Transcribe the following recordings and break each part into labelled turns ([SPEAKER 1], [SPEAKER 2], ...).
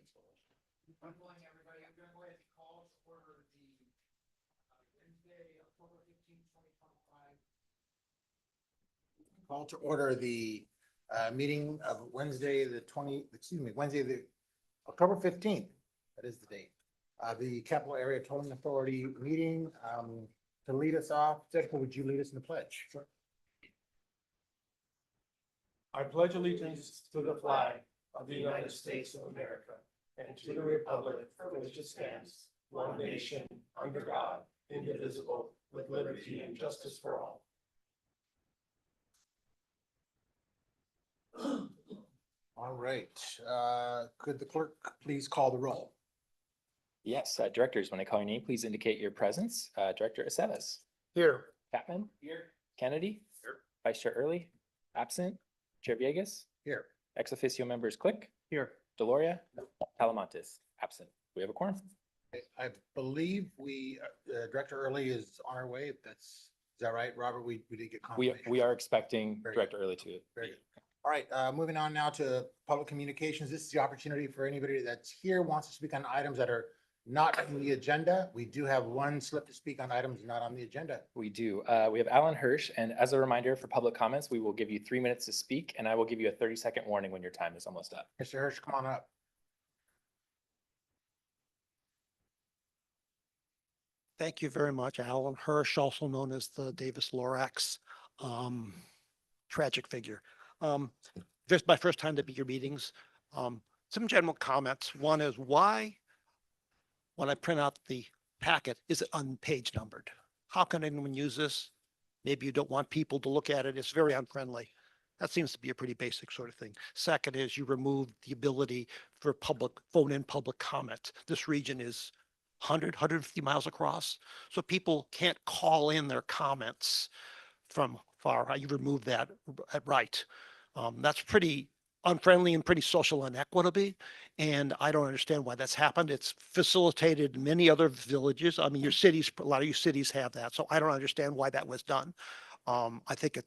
[SPEAKER 1] Good morning, everybody. I'm going to go ahead and call to order the Wednesday, October 15th, 2025. Call to order the meeting of Wednesday, Wednesday, the October 15th. That is the date. The Capital Area Tolling Authority meeting. To lead us off, Jessica, would you lead us in the pledge? Sure.
[SPEAKER 2] I pledge allegiance to the flag of the United States of America and to the republic for which it stands, one nation, under God, indivisible, with liberty and justice for all.
[SPEAKER 1] All right. Could the clerk please call the roll?
[SPEAKER 3] Yes, directors, when I call your name, please indicate your presence. Director Aceves.
[SPEAKER 2] Here.
[SPEAKER 3] Chapman. Here. Kennedy. Here. Vice Chair Early. Absent. Chair Villegas.
[SPEAKER 1] Here.
[SPEAKER 3] Ex officio members Click.
[SPEAKER 2] Here.
[SPEAKER 3] Deloria. Talamontes. Absent. We have a quorum.
[SPEAKER 1] I believe Director Early is on our way. Is that right, Robert? We did get confirmation.
[SPEAKER 3] We are expecting
[SPEAKER 1] Very
[SPEAKER 3] Director Early to.
[SPEAKER 1] Very good. All right, moving on now to public communications. This is the opportunity for anybody that's here, wants to speak on items that are not on the agenda. We do have one slip to speak on items not on the agenda.
[SPEAKER 3] We do. We have Alan Hirsch, and as a reminder for public comments, we will give you 3 minutes to speak, and I will give you a 30-second warning when your time is almost up.
[SPEAKER 1] Mr. Hirsch, come on up.
[SPEAKER 4] Thank you very much. Alan Hirsch, also known as the Davis Lorax tragic figure. This is my first time to be at your meetings. Some general comments. One is, why, when I print out the packet, is it unpage numbered? How can anyone use this? Maybe you don't want people to look at it. It's very unfriendly. That seems to be a pretty basic sort of thing. Second is, you remove the ability for phone-in public comment. This region is 150 miles across. So people can't call in their comments from far. You remove that right. That's pretty unfriendly and pretty social inequity. And I don't understand why that's happened. It's facilitated many other villages. I mean, your cities, a lot of your cities have that. So I don't understand why that was done. I think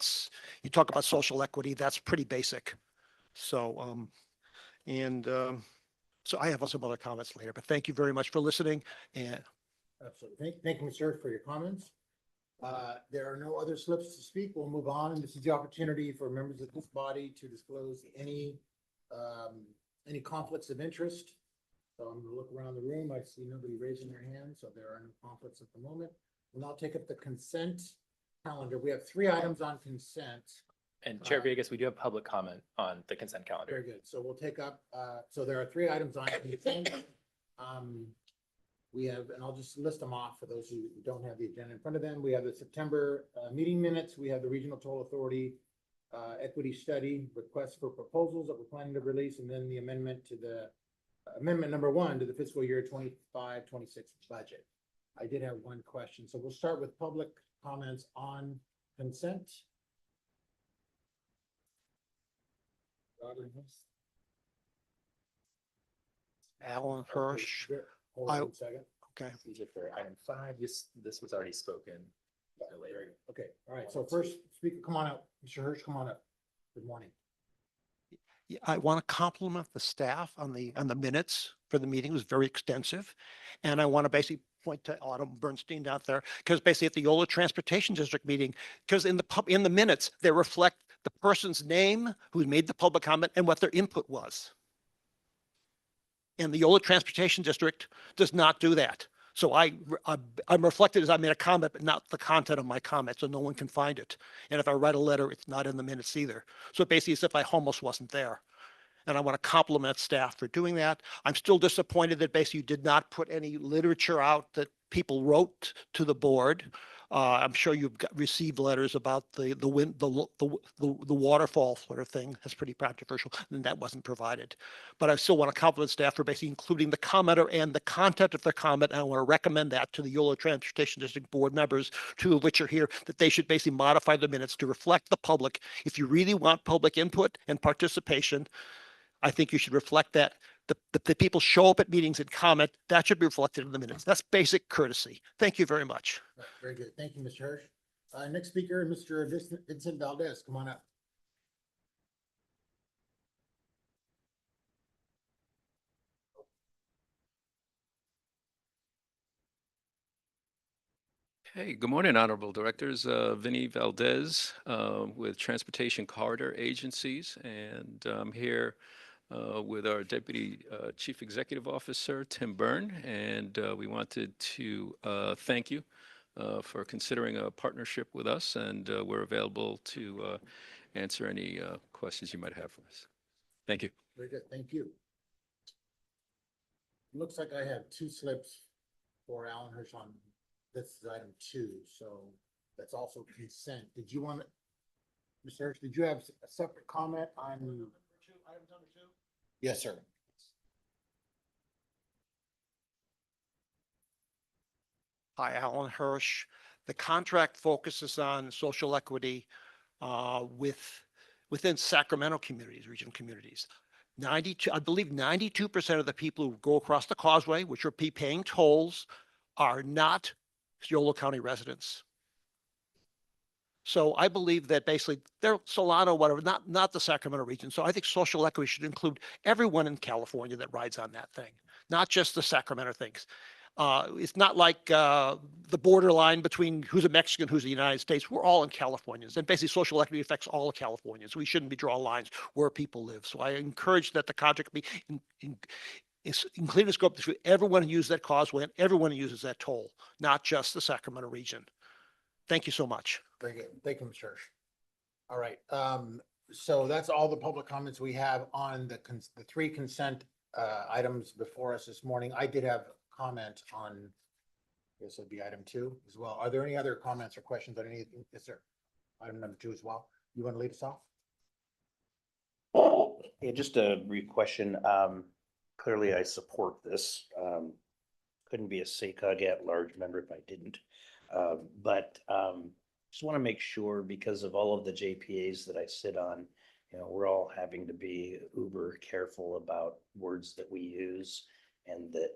[SPEAKER 4] you talk about social equity, that's pretty basic. So, so I have some other comments later, but thank you very much for listening. And
[SPEAKER 1] Absolutely. Thank you, Mr. Hirsch, for your comments. There are no other slips to speak. We'll move on. And this is the opportunity for members of this body to disclose any conflicts of interest. So I'm going to look around the room. I see nobody raising their hand, so there are no conflicts at the moment. We'll now take up the consent calendar. We have 3 items on consent.
[SPEAKER 3] And Chair Villegas, we do have public comment on the consent calendar.
[SPEAKER 1] Very good. So we'll take up, so there are 3 items on consent. We have, and I'll just list them off for those who don't have the agenda in front of them. We have the September meeting minutes. We have the Regional Toll Authority equity study, request for proposals that we're planning to release, and then the amendment to the amendment number 1 to the fiscal year 25-26 budget. I did have one question. So we'll start with public comments on consent.
[SPEAKER 4] Alan Hirsch.
[SPEAKER 1] Hold on a second.
[SPEAKER 4] Okay.
[SPEAKER 3] These are for item 5. This was already spoken later.
[SPEAKER 1] Okay, all right. So first speaker, come on up. Mr. Hirsch, come on up. Good morning.
[SPEAKER 4] Yeah, I want to compliment the staff on the minutes for the meeting. It was very extensive. And I want to basically point to Autumn Bernstein out there, because basically at the Yola Transportation District meeting, because in the minutes, they reflect the person's name who made the public comment and what their input was. And the Yola Transportation District does not do that. So I'm reflected as I made a comment, but not the content of my comment, so no one can find it. And if I write a letter, it's not in the minutes either. So basically, as if I almost wasn't there. And I want to compliment staff for doing that. I'm still disappointed that basically you did not put any literature out that people wrote to the board. I'm sure you've received letters about the waterfall sort of thing. That's pretty controversial, and that wasn't provided. But I still want to compliment staff for basically including the commenter and the content of their comment. And I want to recommend that to the Yola Transportation District board members, 2 of which are here, that they should basically modify the minutes to reflect the public. If you really want public input and participation, I think you should reflect that. The people show up at meetings and comment. That should be reflected in the minutes. That's basic courtesy. Thank you very much.
[SPEAKER 1] Very good. Thank you, Mr. Hirsch. Next speaker, Mr. Vincent Valdez. Come on up.
[SPEAKER 5] Hey, good morning, honorable directors. Vinny Valdez with Transportation Corridor Agencies, and I'm here with our Deputy Chief Executive Officer, Tim Byrne, and we wanted to thank you for considering a partnership with us, and we're available to answer any questions you might have for us. Thank you.
[SPEAKER 1] Very good, thank you. Looks like I have two slips for Alan Hirsch on this is item 2, so that's also consent. Did you want, Mr. Hirsch, did you have a separate comment on? Yes, sir.
[SPEAKER 4] Hi, Alan Hirsch. The contract focuses on social equity within Sacramento communities, regional communities. 92, I believe 92% of the people who go across the causeway, which are paying tolls, are not Yolo County residents. So I believe that basically they're Solano, whatever, not the Sacramento region. So I think social equity should include everyone in California that rides on that thing, not just the Sacramento things. It's not like the borderline between who's a Mexican, who's the United States. We're all in Californians, and basically social equity affects all of Californians. We shouldn't be drawing lines where people live. So I encourage that the contract be including the scope to everyone who uses that causeway and everyone who uses that toll, not just the Sacramento region. Thank you so much.
[SPEAKER 1] Very good. Thank you, Mr. Hirsch. All right, so that's all the public comments we have on the 3 consent items before us this morning. I did have comment on, I guess it'd be item 2 as well. Are there any other comments or questions on anything? Yes, sir. Item number 2 as well. You want to lead us off?
[SPEAKER 6] Yeah, just a brief question. Clearly I support this. Couldn't be a SACOG at-large member if I didn't. But just want to make sure, because of all of the JPAs that I sit on, you know, we're all having to be uber careful about words that we use, and that,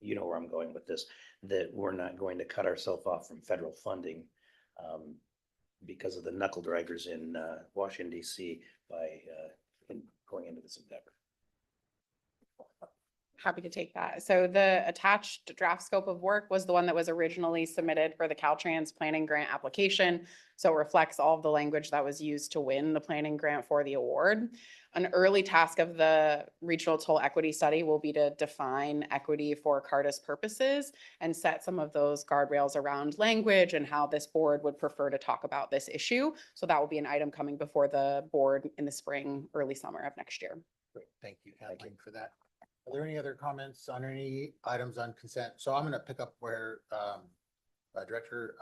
[SPEAKER 6] you know where I'm going with this, that we're not going to cut ourselves off from federal funding because of the knuckle draggers in Washington, DC by going into this endeavor.
[SPEAKER 7] Happy to take that. So the attached draft scope of work was the one that was originally submitted for the Caltrans planning grant application. So it reflects all of the language that was used to win the planning grant for the award. An early task of the regional toll equity study will be to define equity for CARTA's purposes and set some of those guardrails around language and how this board would prefer to talk about this issue. So that will be an item coming before the board in the spring, early summer of next year.
[SPEAKER 1] Great, thank you, Kathleen, for that. Are there any other comments on any items on consent? So I'm going to pick up where Director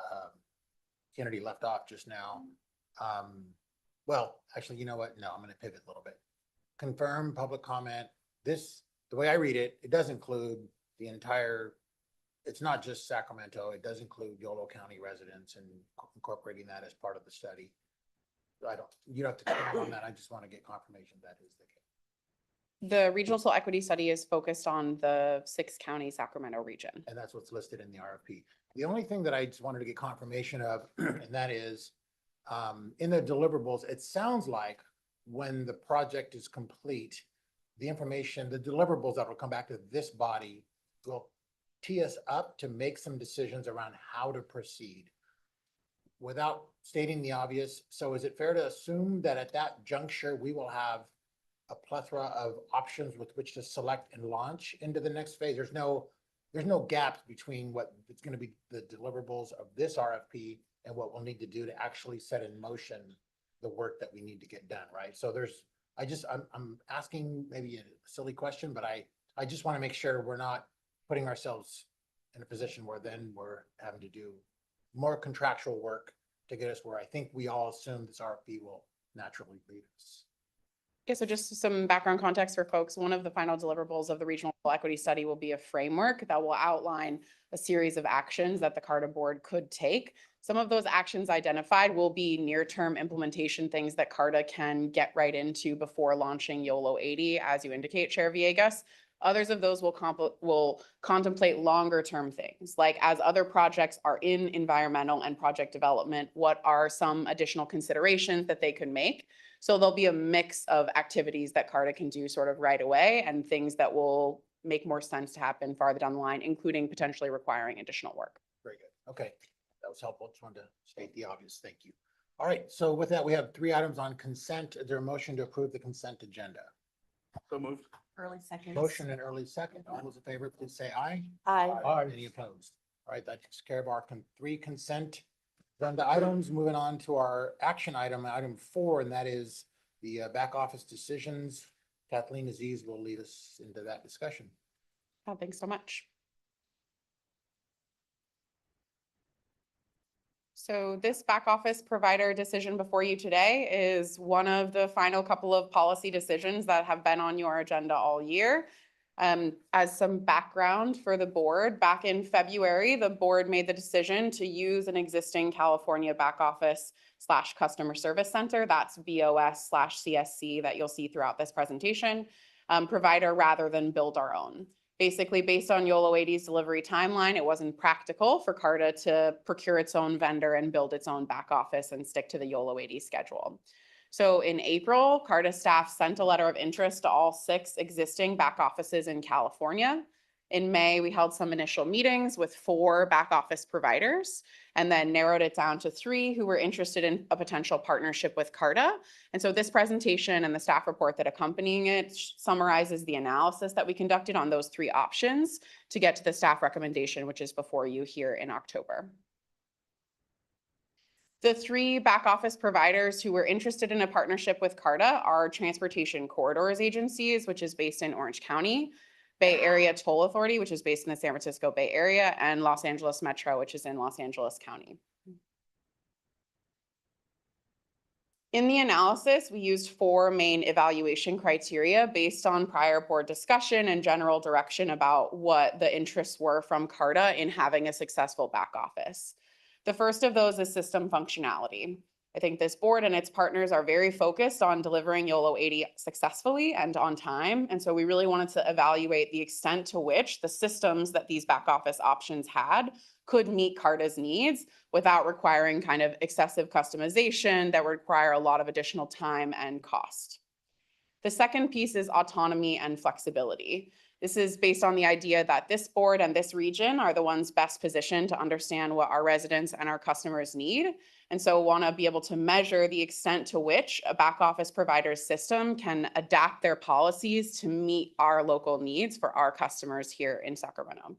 [SPEAKER 1] Kennedy left off just now. Well, actually, you know what? No, I'm going to pivot a little bit. Confirm public comment. This, the way I read it, it does include the entire, it's not just Sacramento. It does include Yolo County residents and incorporating that as part of the study. You don't have to comment on that. I just want to get confirmation that is the case.
[SPEAKER 7] The regional toll equity study is focused on the 6-county Sacramento region.
[SPEAKER 1] And that's what's listed in the RFP. The only thing that I just wanted to get confirmation of, and that is in the deliverables, it sounds like when the project is complete, the information, the deliverables that will come back to this body will tee us up to make some decisions around how to proceed without stating the obvious. So is it fair to assume that at that juncture, we will have a plethora of options with which to select and launch into the next phase? There's no gaps between what it's going to be the deliverables of this RFP and what we'll need to do to actually set in motion the work that we need to get done, right? So I'm asking maybe a silly question, but I just want to make sure we're not putting ourselves in a position where then we're having to do more contractual work to get us where I think we all assume this RFP will naturally lead us.
[SPEAKER 7] Okay, so just some background context for folks. One of the final deliverables of the regional equity study will be a framework that will outline a series of actions that the CARTA board could take. Some of those actions identified will be near-term implementation things that CARTA can get right into before launching YOLO 80, as you indicate, Chair Villegas. Others of those will contemplate longer-term things, like as other projects are in environmental and project development, what are some additional considerations that they could make? So there'll be a mix of activities that CARTA can do sort of right away and things that will make more sense to happen farther down the line, including potentially requiring additional work.
[SPEAKER 1] Very good. Okay. That was helpful. Just wanted to state the obvious. Thank you. All right, so with that, we have 3 items on consent. Is there a motion to approve the consent agenda?
[SPEAKER 2] So moved.
[SPEAKER 8] Early seconds.
[SPEAKER 1] Motion and early second. All those in favor, please say aye.
[SPEAKER 8] Aye.
[SPEAKER 1] Any opposed? All right, that takes care of our 3 consent agenda items. Moving on to our action item, item 4, and that is the back office decisions. Kathleen Aziz will lead us into that discussion.
[SPEAKER 7] Oh, thanks so much. So this back office provider decision before you today is one of the final couple of policy decisions that have been on your agenda all year. As some background for the board, back in February, the board made the decision to use an existing California back office / customer service center, that's BOS / CSC that you'll see throughout this presentation, provider rather than build our own. Basically, based on YOLO 80's delivery timeline, it wasn't practical for CARTA to procure its own vendor and build its own back office and stick to the YOLO 80 schedule. So in April, CARTA staff sent a letter of interest to all 6 existing back offices in California. In May, we held some initial meetings with 4 back office providers and then narrowed it down to 3 who were interested in a potential partnership with CARTA. And so this presentation and the staff report that accompanying it summarizes the analysis that we conducted on those 3 options to get to the staff recommendation, which is before you here in October. The 3 back office providers who were interested in a partnership with CARTA are Transportation Corridors Agencies, which is based in Orange County, Bay Area Toll Authority, which is based in the San Francisco Bay Area, and Los Angeles Metro, which is in Los Angeles County. In the analysis, we used 4 main evaluation criteria based on prior board discussion and general direction about what the interests were from CARTA in having a successful back office. The first of those is system functionality. I think this board and its partners are very focused on delivering YOLO 80 successfully and on time. And so we really wanted to evaluate the extent to which the systems that these back office options had could meet CARTA's needs without requiring kind of excessive customization that would require a lot of additional time and cost. The second piece is autonomy and flexibility. This is based on the idea that this board and this region are the ones best positioned to understand what our residents and our customers need. And so want to be able to measure the extent to which a back office provider's system can adapt their policies to meet our local needs for our customers here in Sacramento.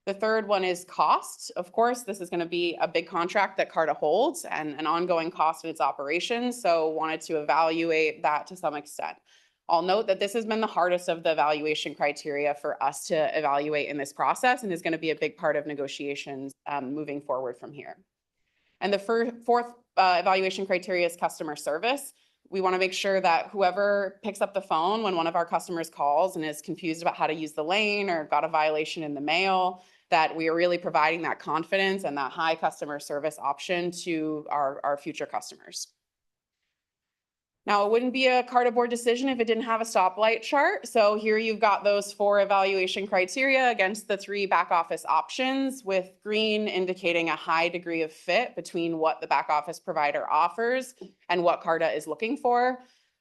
[SPEAKER 7] The third one is cost. Of course, this is going to be a big contract that CARTA holds and an ongoing cost in its operations. So wanted to evaluate that to some extent. I'll note that this has been the hardest of the evaluation criteria for us to evaluate in this process and is going to be a big part of negotiations moving forward from here. And the fourth evaluation criteria is customer service. We want to make sure that whoever picks up the phone when one of our customers calls and is confused about how to use the lane or got a violation in the mail, that we are really providing that confidence and that high customer service option to our future customers. Now, it wouldn't be a CARTA board decision if it didn't have a stoplight chart. So here you've got those 4 evaluation criteria against the 3 back office options, with green indicating a high degree of fit between what the back office provider offers and what CARTA is looking for,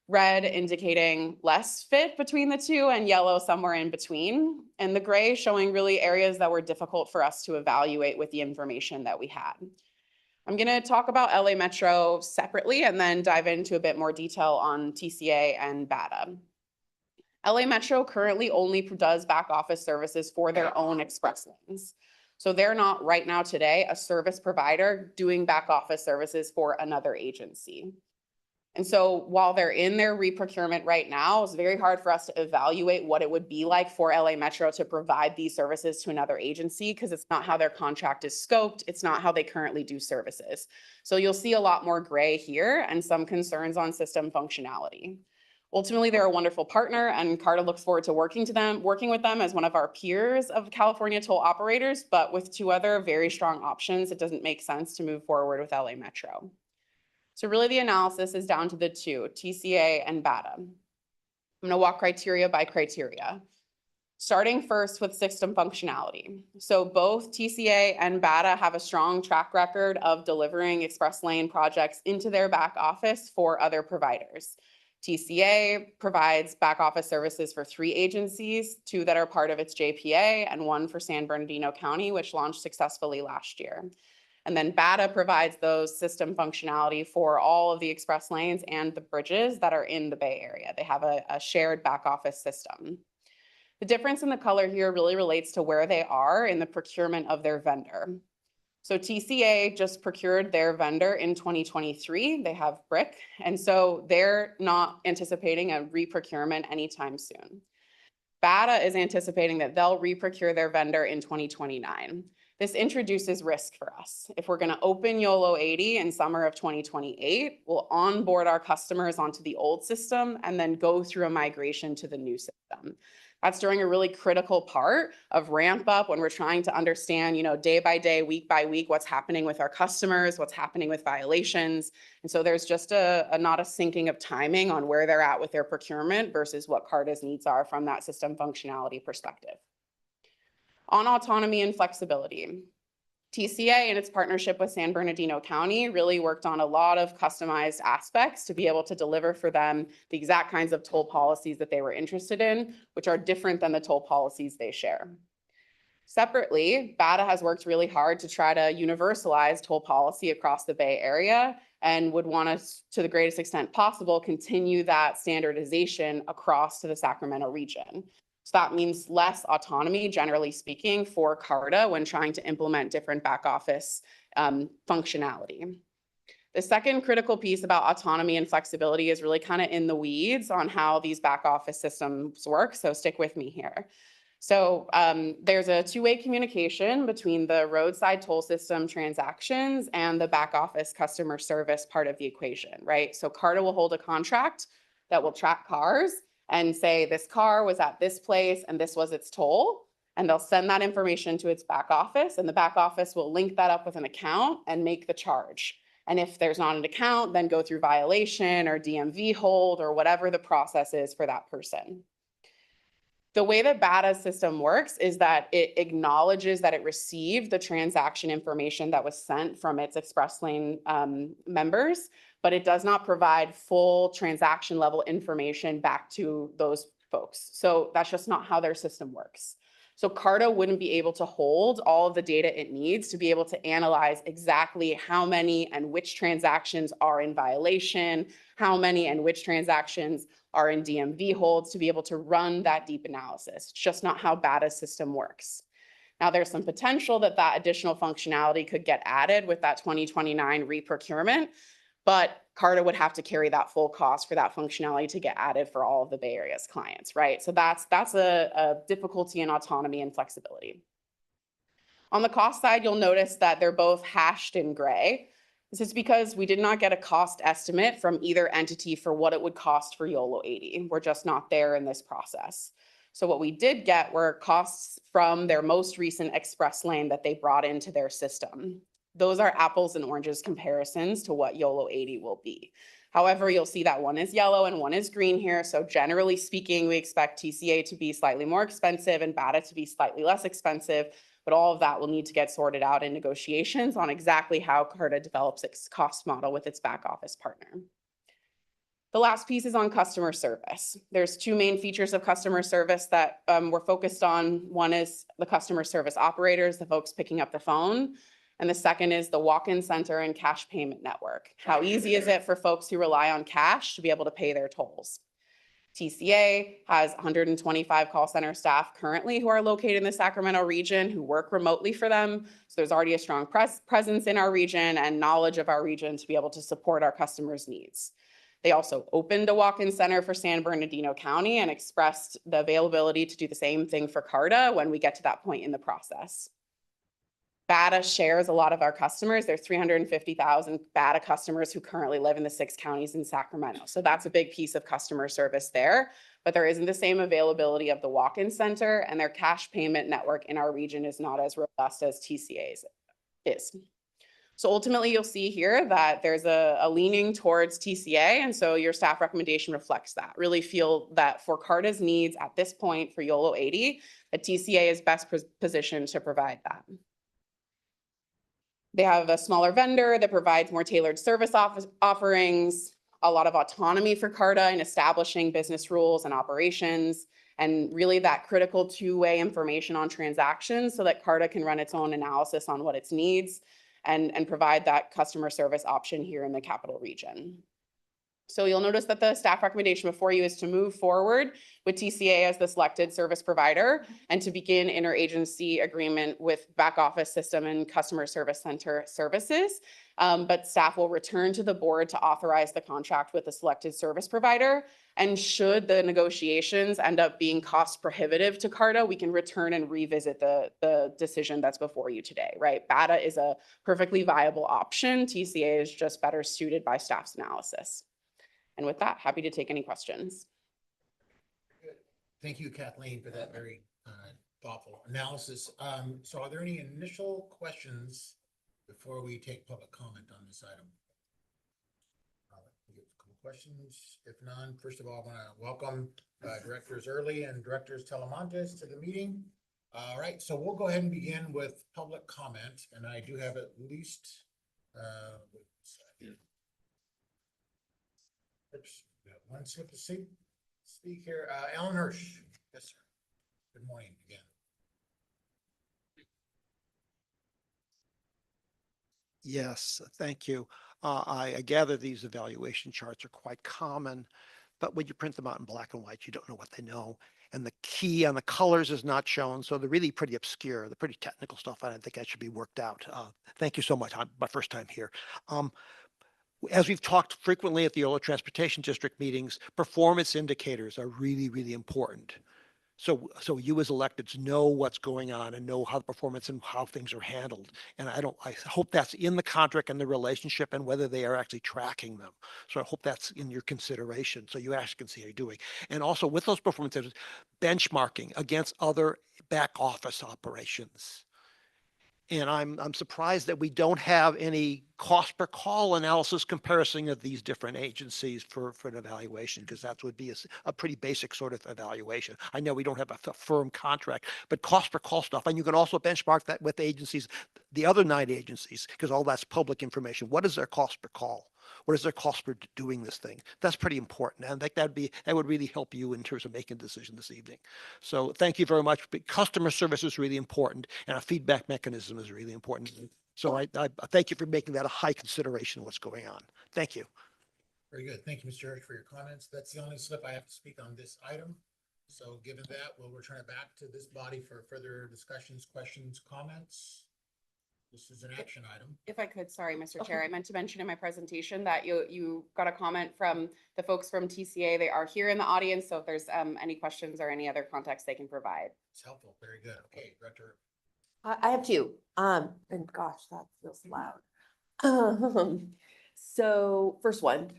[SPEAKER 7] red indicating less fit between the 2, and yellow somewhere in between, and the gray showing really areas that were difficult for us to evaluate with the information that we had. I'm going to talk about LA Metro separately and then dive into a bit more detail on TCA and BATA. LA Metro currently only does back office services for their own express lanes. So they're not right now today a service provider doing back office services for another agency. And so while they're in their reprocurement right now, it's very hard for us to evaluate what it would be like for LA Metro to provide these services to another agency, because it's not how their contract is scoped. It's not how they currently do services. So you'll see a lot more gray here and some concerns on system functionality. Ultimately, they're a wonderful partner, and CARTA looks forward to working with them as one of our peers of California toll operators, but with 2 other very strong options, it doesn't make sense to move forward with LA Metro. So really the analysis is down to the 2, TCA and BATA. I'm going to walk criteria by criteria. Starting first with system functionality. So both TCA and BATA have a strong track record of delivering express lane projects into their back office for other providers. TCA provides back office services for 3 agencies, 2 that are part of its JPA and 1 for San Bernardino County, which launched successfully last year. And then BATA provides those system functionality for all of the express lanes and the bridges that are in the Bay Area. They have a shared back office system. The difference in the color here really relates to where they are in the procurement of their vendor. So TCA just procured their vendor in 2023. They have BRIC, and so they're not anticipating a reprocurement anytime soon. BATA is anticipating that they'll reprocure their vendor in 2029. This introduces risk for us. If we're going to open YOLO 80 in summer of 2028, we'll onboard our customers onto the old system and then go through a migration to the new system. That's during a really critical part of ramp up when we're trying to understand, day by day, week by week, what's happening with our customers, what's happening with violations. And so there's just not a syncing of timing on where they're at with their procurement versus what CARTA's needs are from that system functionality perspective. On autonomy and flexibility, TCA in its partnership with San Bernardino County really worked on a lot of customized aspects to be able to deliver for them the exact kinds of toll policies that they were interested in, which are different than the toll policies they share. Separately, BATA has worked really hard to try to universalize toll policy across the Bay Area and would want us, to the greatest extent possible, continue that standardization across to the Sacramento region. So that means less autonomy, generally speaking, for CARTA when trying to implement different back office functionality. The second critical piece about autonomy and flexibility is really kind of in the weeds on how these back office systems work. So stick with me here. So there's a two-way communication between the roadside toll system transactions and the back office customer service part of the equation, right? So CARTA will hold a contract that will track cars and say this car was at this place and this was its toll, and they'll send that information to its back office, and the back office will link that up with an account and make the charge. And if there's not an account, then go through violation or DMV hold or whatever the process is for that person. The way that BATA's system works is that it acknowledges that it received the transaction information that was sent from its express lane members, but it does not provide full transaction level information back to those folks. So that's just not how their system works. So CARTA wouldn't be able to hold all of the data it needs to be able to analyze exactly how many and which transactions are in violation, how many and which transactions are in DMV holds, to be able to run that deep analysis. It's just not how BATA's system works. Now, there's some potential that that additional functionality could get added with that 2029 reprocurement, but CARTA would have to carry that full cost for that functionality to get added for all of the Bay Area's clients, right? So that's a difficulty in autonomy and flexibility. On the cost side, you'll notice that they're both hashed in gray. This is because we did not get a cost estimate from either entity for what it would cost for YOLO 80. We're just not there in this process. So what we did get were costs from their most recent express lane that they brought into their system. Those are apples and oranges comparisons to what YOLO 80 will be. However, you'll see that one is yellow and one is green here. So generally speaking, we expect TCA to be slightly more expensive and BATA to be slightly less expensive, but all of that will need to get sorted out in negotiations on exactly how CARTA develops its cost model with its back office partner. The last piece is on customer service. There's two main features of customer service that we're focused on. One is the customer service operators, the folks picking up the phone. And the second is the walk-in center and cash payment network. How easy is it for folks who rely on cash to be able to pay their tolls? TCA has 125 call center staff currently who are located in the Sacramento region who work remotely for them. So there's already a strong presence in our region and knowledge of our region to be able to support our customers' needs. They also opened a walk-in center for San Bernardino County and expressed the availability to do the same thing for CARTA when we get to that point in the process. BATA shares a lot of our customers. There's 350,000 BATA customers who currently live in the 6 counties in Sacramento. So that's a big piece of customer service there, but there isn't the same availability of the walk-in center, and their cash payment network in our region is not as robust as TCA's is. So ultimately you'll see here that there's a leaning towards TCA. And so your staff recommendation reflects that. Really feel that for CARTA's needs at this point for YOLO 80, that TCA is best positioned to provide that. They have a smaller vendor that provides more tailored service offerings, a lot of autonomy for CARTA in establishing business rules and operations, and really that critical two-way information on transactions so that CARTA can run its own analysis on what it needs. and provide that customer service option here in the capital region. So you'll notice that the staff recommendation before you is to move forward with TCA as the selected service provider and to begin interagency agreement with back office system and customer service center services. But staff will return to the board to authorize the contract with the selected service provider. And should the negotiations end up being cost prohibitive to CARTA, we can return and revisit the decision that's before you today, right? BATA is a perfectly viable option. TCA is just better suited by staff's analysis. And with that, happy to take any questions.
[SPEAKER 1] Thank you, Kathleen, for that very thoughtful analysis. So are there any initial questions before we take public comment on this item? We get a couple questions. If none, first of all, I want to welcome Directors Early and Directors Telemontes to the meeting. All right, so we'll go ahead and begin with public comment, and I do have at least oops, got one slip to speak here. Alan Hirsch. Yes, sir. Good morning again.
[SPEAKER 4] Yes, thank you. I gather these evaluation charts are quite common, but when you print them out in black and white, you don't know what they know. And the key on the colors is not shown, so they're really pretty obscure. They're pretty technical stuff. I don't think that should be worked out. Thank you so much. My first time here. As we've talked frequently at the Yolo Transportation District meetings, performance indicators are really, really important. So you as electeds know what's going on and know how the performance and how things are handled. And I hope that's in the contract and the relationship and whether they are actually tracking them. So I hope that's in your consideration. So you actually can see how you're doing. And also with those performances, benchmarking against other back office operations. And I'm surprised that we don't have any cost per call analysis comparison of these different agencies for an evaluation, because that would be a pretty basic sort of evaluation. I know we don't have a firm contract, but cost per call stuff. And you can also benchmark that with agencies, the other 9 agencies, because all that's public information. What is their cost per call? What is their cost for doing this thing? That's pretty important. And that would really help you in terms of making a decision this evening. So thank you very much. But customer service is really important, and a feedback mechanism is really important. So I thank you for making that a high consideration of what's going on. Thank you.
[SPEAKER 1] Very good. Thank you, Mr. Hirsch, for your comments. That's the only slip I have to speak on this item. So given that, we'll return it back to this body for further discussions, questions, comments. This is an action item.
[SPEAKER 7] If I could, sorry, Mr. Chair, I meant to mention in my presentation that you got a comment from the folks from TCA. They are here in the audience, so if there's any questions or any other context they can provide.
[SPEAKER 1] It's helpful. Very good. Okay, Director.
[SPEAKER 8] I have 2. And gosh, that feels loud. So first one,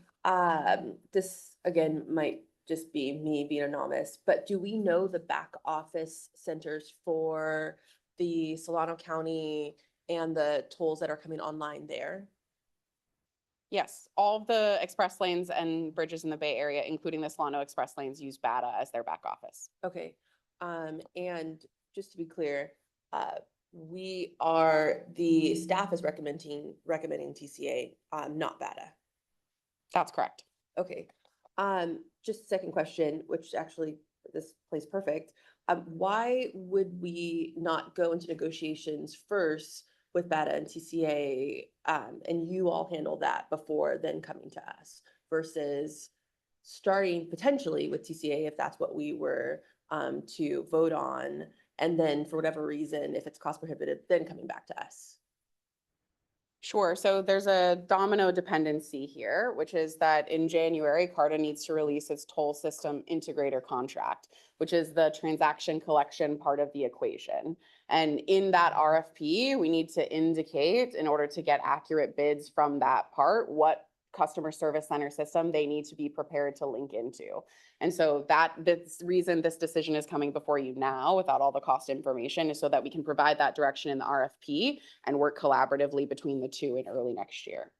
[SPEAKER 8] this again might just be me being a novice, but do we know the back office centers for the Solano County and the tolls that are coming online there?
[SPEAKER 7] Yes, all of the express lanes and bridges in the Bay Area, including the Solano Express lanes, use BATA as their back office.
[SPEAKER 8] Okay. And just to be clear, the staff is recommending TCA, not BATA.
[SPEAKER 7] That's correct.
[SPEAKER 8] Okay. Just second question, which actually this plays perfect. Why would we not go into negotiations first with BATA and TCA, and you all handle that before then coming to us, versus starting potentially with TCA if that's what we were to vote on, and then for whatever reason, if it's cost prohibitive, then coming back to us?
[SPEAKER 7] Sure. So there's a domino dependency here, which is that in January, CARTA needs to release its toll system integrator contract, which is the transaction collection part of the equation. And in that RFP, we need to indicate, in order to get accurate bids from that part, what customer service center system they need to be prepared to link into. And so this reason this decision is coming before you now without all the cost information is so that we can provide that direction in the RFP and work collaboratively between the two in early next year.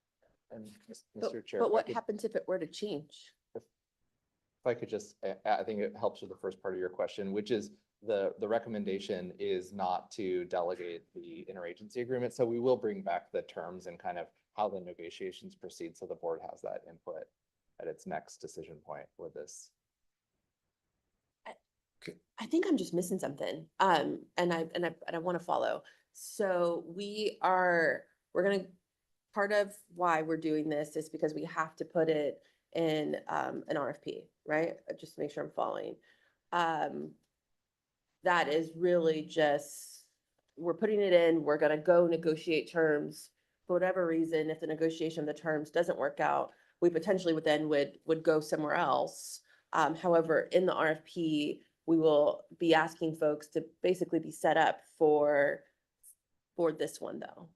[SPEAKER 3] And
[SPEAKER 8] But
[SPEAKER 3] Mr. Chair,
[SPEAKER 8] but
[SPEAKER 3] if I
[SPEAKER 8] what
[SPEAKER 3] could-
[SPEAKER 8] happens if it were to change?
[SPEAKER 3] if I could just, I think it helps with the first part of your question, which is the recommendation is not to delegate the interagency agreement. So we will bring back the terms and kind of how the negotiations proceed. So the board has that input at its next decision point with this.
[SPEAKER 8] I think I'm just missing something. And I want to follow. So we are part of why we're doing this is because we have to put it in an RFP, right? Just to make sure I'm following. That is really just, we're putting it in, we're gonna go negotiate terms. For whatever reason, if the negotiation of the terms doesn't work out, we potentially would go somewhere else. However, in the RFP, we will be asking folks to basically be set up for this one though.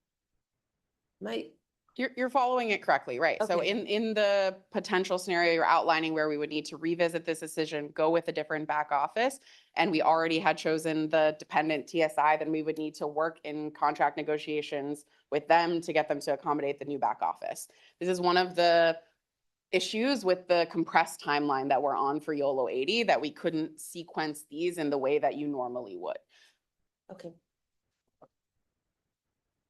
[SPEAKER 8] Might,
[SPEAKER 7] You're following it correctly, right? So
[SPEAKER 8] Okay.
[SPEAKER 7] in the potential scenario you're outlining where we would need to revisit this decision, go with a different back office, and we already had chosen the dependent TSI, then we would need to work in contract negotiations with them to get them to accommodate the new back office. This is one of the issues with the compressed timeline that we're on for YOLO 80, that we couldn't sequence these in the way that you normally would.
[SPEAKER 8] okay.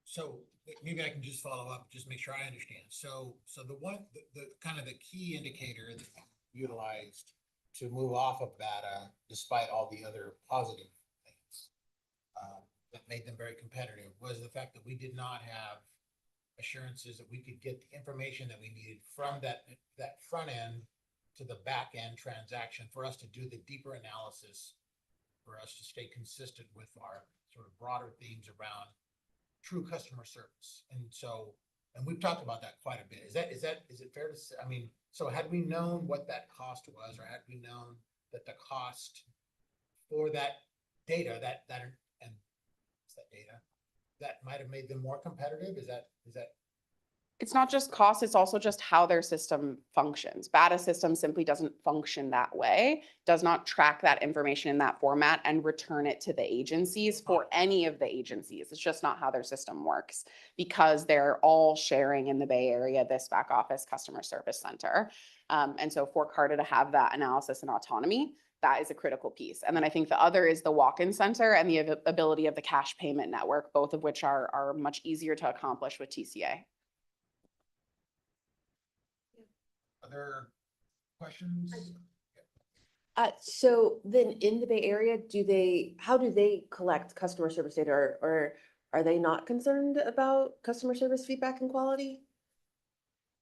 [SPEAKER 1] So maybe I can just follow up, just make sure I understand. So the kind of the key indicator that you utilized to move off of BATA, despite all the other positive things, that made them very competitive, was the fact that we did not have assurances that we could get the information that we needed from that front end to the back end transaction for us to do the deeper analysis, for us to stay consistent with our sort of broader themes around true customer service. And so, and we've talked about that quite a bit. Is it fair to say, I mean, so had we known what that cost was, or had we known that the cost for that data, that data, that might have made them more competitive? Is that?
[SPEAKER 7] It's not just cost, it's also just how their system functions. BATA system simply doesn't function that way, does not track that information in that format and return it to the agencies for any of the agencies. It's just not how their system works, because they're all sharing in the Bay Area this back office customer service center. And so for CARTA to have that analysis and autonomy, that is a critical piece. And then I think the other is the walk-in center and the ability of the cash payment network, both of which are much easier to accomplish with TCA.
[SPEAKER 1] Other questions?
[SPEAKER 8] So then in the Bay Area, how do they collect customer service data, or are they not concerned about customer service feedback and quality?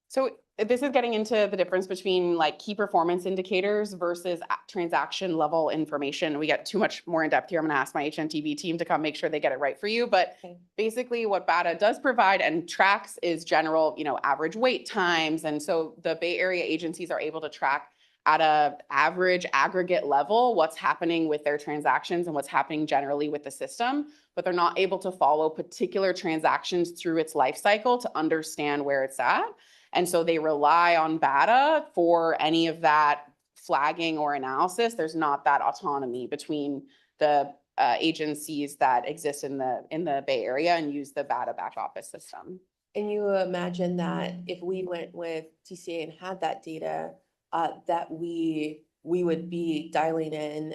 [SPEAKER 7] So this is getting into the difference between like key performance indicators versus transaction level information. We get too much more in depth here. I'm gonna ask my HNTB team to come make sure they get it right for you. But
[SPEAKER 8] Okay.
[SPEAKER 7] basically what BATA does provide and tracks is general, average wait times. And so the Bay Area agencies are able to track at a average aggregate level what's happening with their transactions and what's happening generally with the system, but they're not able to follow particular transactions through its life cycle to understand where it's at. And so they rely on BATA for any of that flagging or analysis. There's not that autonomy between the agencies that exist in the Bay Area and use the BATA back office system.
[SPEAKER 8] And you imagine that if we went with TCA and had that data, that we would be dialing in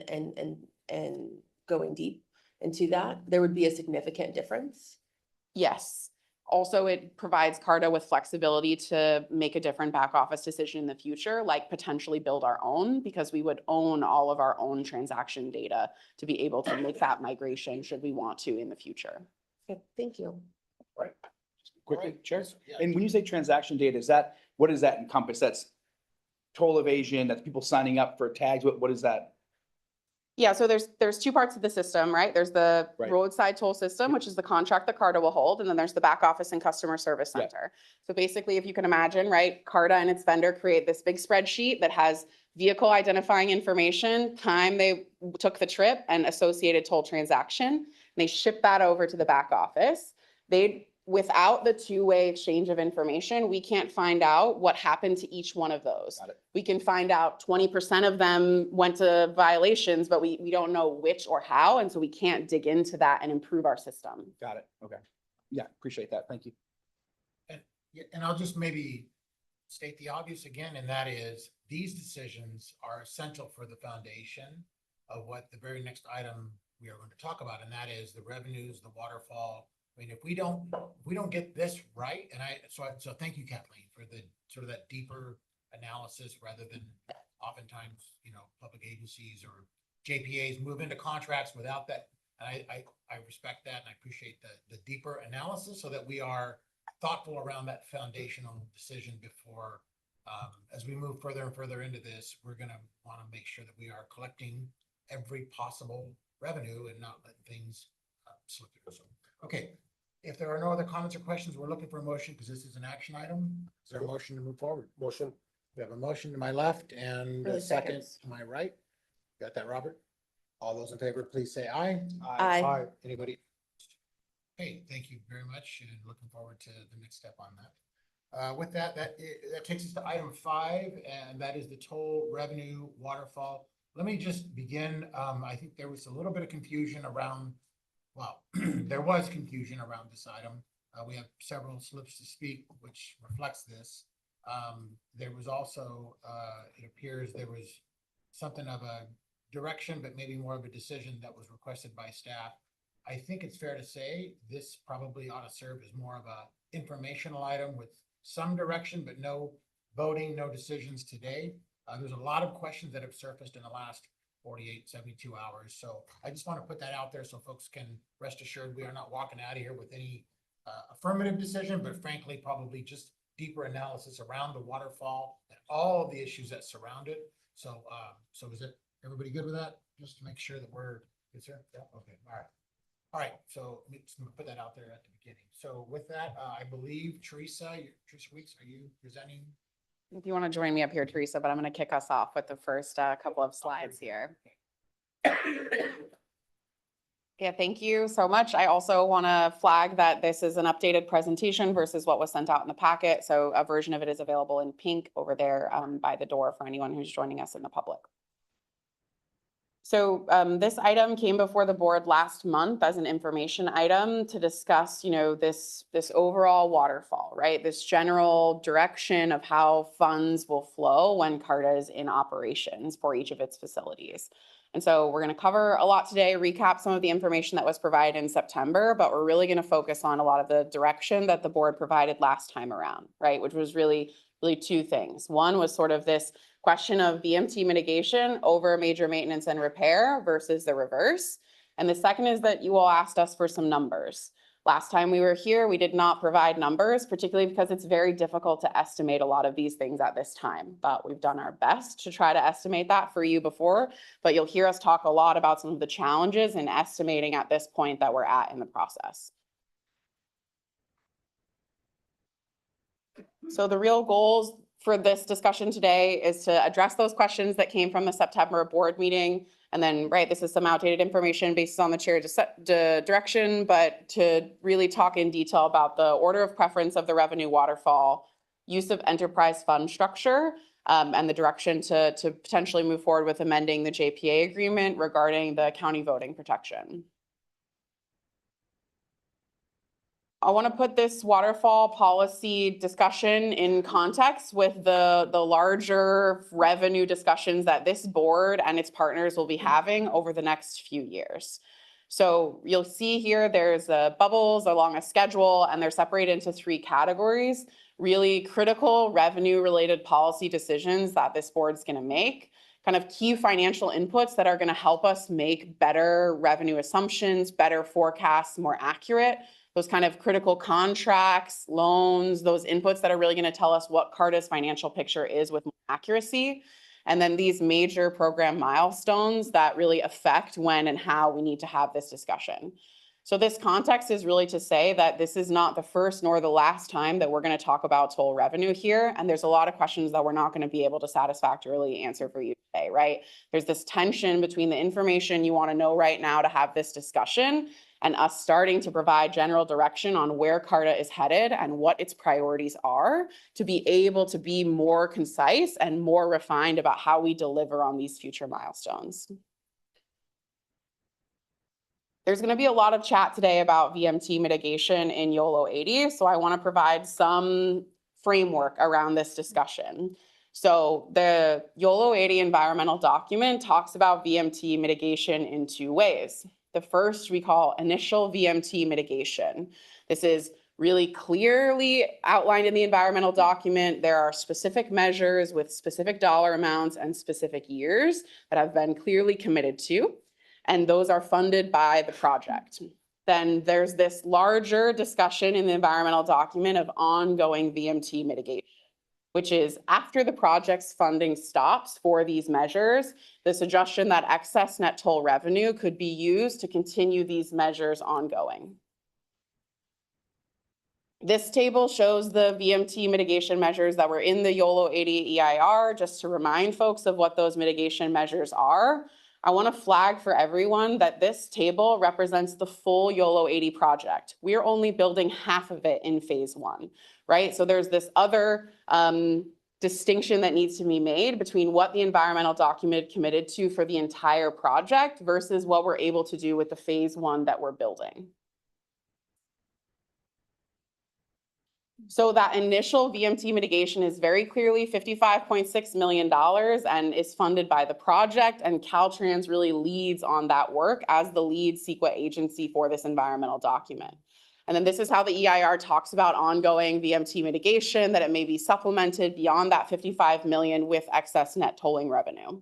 [SPEAKER 8] and going deep into that, there would be a significant difference?
[SPEAKER 7] Yes. Also, it provides CARTA with flexibility to make a different back office decision in the future, like potentially build our own, because we would own all of our own transaction data to be able to make that migration should we want to in the future.
[SPEAKER 8] Okay, thank you.
[SPEAKER 9] Quickly,
[SPEAKER 1] Right.
[SPEAKER 9] Chair?
[SPEAKER 1] Yeah.
[SPEAKER 9] And when you say transaction data, what does that encompass? That's toll evasion, that's people signing up for tags, what is that?
[SPEAKER 7] Yeah, so there's two parts of the system, right? There's the
[SPEAKER 9] Right.
[SPEAKER 7] roadside toll system, which is the contract that CARTA will hold, and then there's the back office and customer service
[SPEAKER 9] Yeah.
[SPEAKER 7] center. So basically, if you can imagine, right, CARTA and its vendor create this big spreadsheet that has vehicle identifying information, time they took the trip, and associated toll transaction. And they ship that over to the back office. Without the two-way exchange of information, we can't find out what happened to each one of those.
[SPEAKER 9] Got it.
[SPEAKER 7] We can find out 20% of them went to violations, but we don't know which or how. And so we can't dig into that and improve our system.
[SPEAKER 9] Got it, okay. Yeah, appreciate that, thank you.
[SPEAKER 1] Yeah, and I'll just maybe state the obvious again, and that is these decisions are essential for the foundation of what the very next item we are going to talk about, and that is the revenues, the waterfall. I mean, if we don't get this right, and so thank you, Kathleen, for the sort of that deeper analysis rather than oftentimes, public agencies or JPAs move into contracts without that. And I respect that, and I appreciate the deeper analysis so that we are thoughtful around that foundational decision before, as we move further and further into this, we're gonna want to make sure that we are collecting every possible revenue and not let things slip through. So, okay, if there are no other comments or questions, we're looking for a motion because this is an action item. Is there a motion to move forward?
[SPEAKER 2] Motion.
[SPEAKER 1] We have a motion to my left and a
[SPEAKER 8] Really
[SPEAKER 1] second
[SPEAKER 8] seconds.
[SPEAKER 1] to my right. Got that, Robert? All those in favor, please say aye.
[SPEAKER 8] Aye.
[SPEAKER 1] Anybody? Hey, thank you very much and looking forward to the next step on that. With that, that takes us to item 5, and that is the toll revenue waterfall. Let me just begin. I think there was a little bit of confusion around, well, there was confusion around this item. We have several slips to speak, which reflects this. There was also, it appears there was something of a direction, but maybe more of a decision that was requested by staff. I think it's fair to say this probably ought to serve as more of a informational item with some direction, but no voting, no decisions today. There's a lot of questions that have surfaced in the last 48, 72 hours. So I just want to put that out there so folks can rest assured we are not walking out of here with any affirmative decision, but frankly, probably just deeper analysis around the waterfall and all of the issues that surround it. So, so is it everybody good with that? Just to make sure that we're good, sir? Yeah, okay, all right. All right, so let's put that out there at the beginning. So with that, I believe Teresa Weeks, are you presenting?
[SPEAKER 7] If you want to join me up here, Teresa, but I'm going to kick us off with the first couple of slides here. Yeah, thank you so much. I also want to flag that this is an updated presentation versus what was sent out in the packet. So a version of it is available in pink over there by the door for anyone who's joining us in the public. So this item came before the board last month as an information item to discuss, this overall waterfall, right? This general direction of how funds will flow when CARTA is in operations for each of its facilities. And so we're going to cover a lot today, recap some of the information that was provided in September, but we're really going to focus on a lot of the direction that the board provided last time around, right? Which was really two things. One was sort of this question of VMT mitigation over major maintenance and repair versus the reverse. And the second is that you all asked us for some numbers. Last time we were here, we did not provide numbers, particularly because it's very difficult to estimate a lot of these things at this time. But we've done our best to try to estimate that for you before. But you'll hear us talk a lot about some of the challenges in estimating at this point that we're at in the process. So the real goals for this discussion today is to address those questions that came from the September board meeting. And then, right, this is some outdated information based on the chair's direction, but to really talk in detail about the order of preference of the revenue waterfall, use of enterprise fund structure, and the direction to potentially move forward with amending the JPA agreement regarding the county voting protection. I want to put this waterfall policy discussion in context with the larger revenue discussions that this board and its partners will be having over the next few years. So you'll see here there's bubbles along a schedule, and they're separated into 3 categories. Really critical revenue related policy decisions that this board's going to make. Kind of key financial inputs that are going to help us make better revenue assumptions, better forecasts, more accurate. Those kind of critical contracts, loans, those inputs that are really going to tell us what CARTA's financial picture is with more accuracy. And then these major program milestones that really affect when and how we need to have this discussion. So this context is really to say that this is not the first nor the last time that we're going to talk about toll revenue here. And there's a lot of questions that we're not going to be able to satisfactorily answer for you today, right? There's this tension between the information you want to know right now to have this discussion and us starting to provide general direction on where CARTA is headed and what its priorities are to be able to be more concise and more refined about how we deliver on these future milestones. There's going to be a lot of chat today about VMT mitigation in YOLO 80, so I want to provide some framework around this discussion. So the YOLO 80 environmental document talks about VMT mitigation in 2 ways. The first we call initial VMT mitigation. This is really clearly outlined in the environmental document. There are specific measures with specific dollar amounts and specific years that have been clearly committed to, and those are funded by the project. then there's this larger discussion in the environmental document of ongoing VMT mitigation, which is after the project's funding stops for these measures, the suggestion that excess net toll revenue could be used to continue these measures ongoing. This table shows the VMT mitigation measures that were in the YOLO 80 EIR, just to remind folks of what those mitigation measures are. I want to flag for everyone that this table represents the full YOLO 80 project. We're only building half of it in phase 1, right? So there's this other distinction that needs to be made between what the environmental document committed to for the entire project versus what we're able to do with the phase 1 that we're building. So that initial VMT mitigation is very clearly $55.6 million and is funded by the project, and Caltrans really leads on that work as the lead CEQA agency for this environmental document. And then this is how the EIR talks about ongoing VMT mitigation, that it may be supplemented beyond that 55 million with excess net tolling revenue.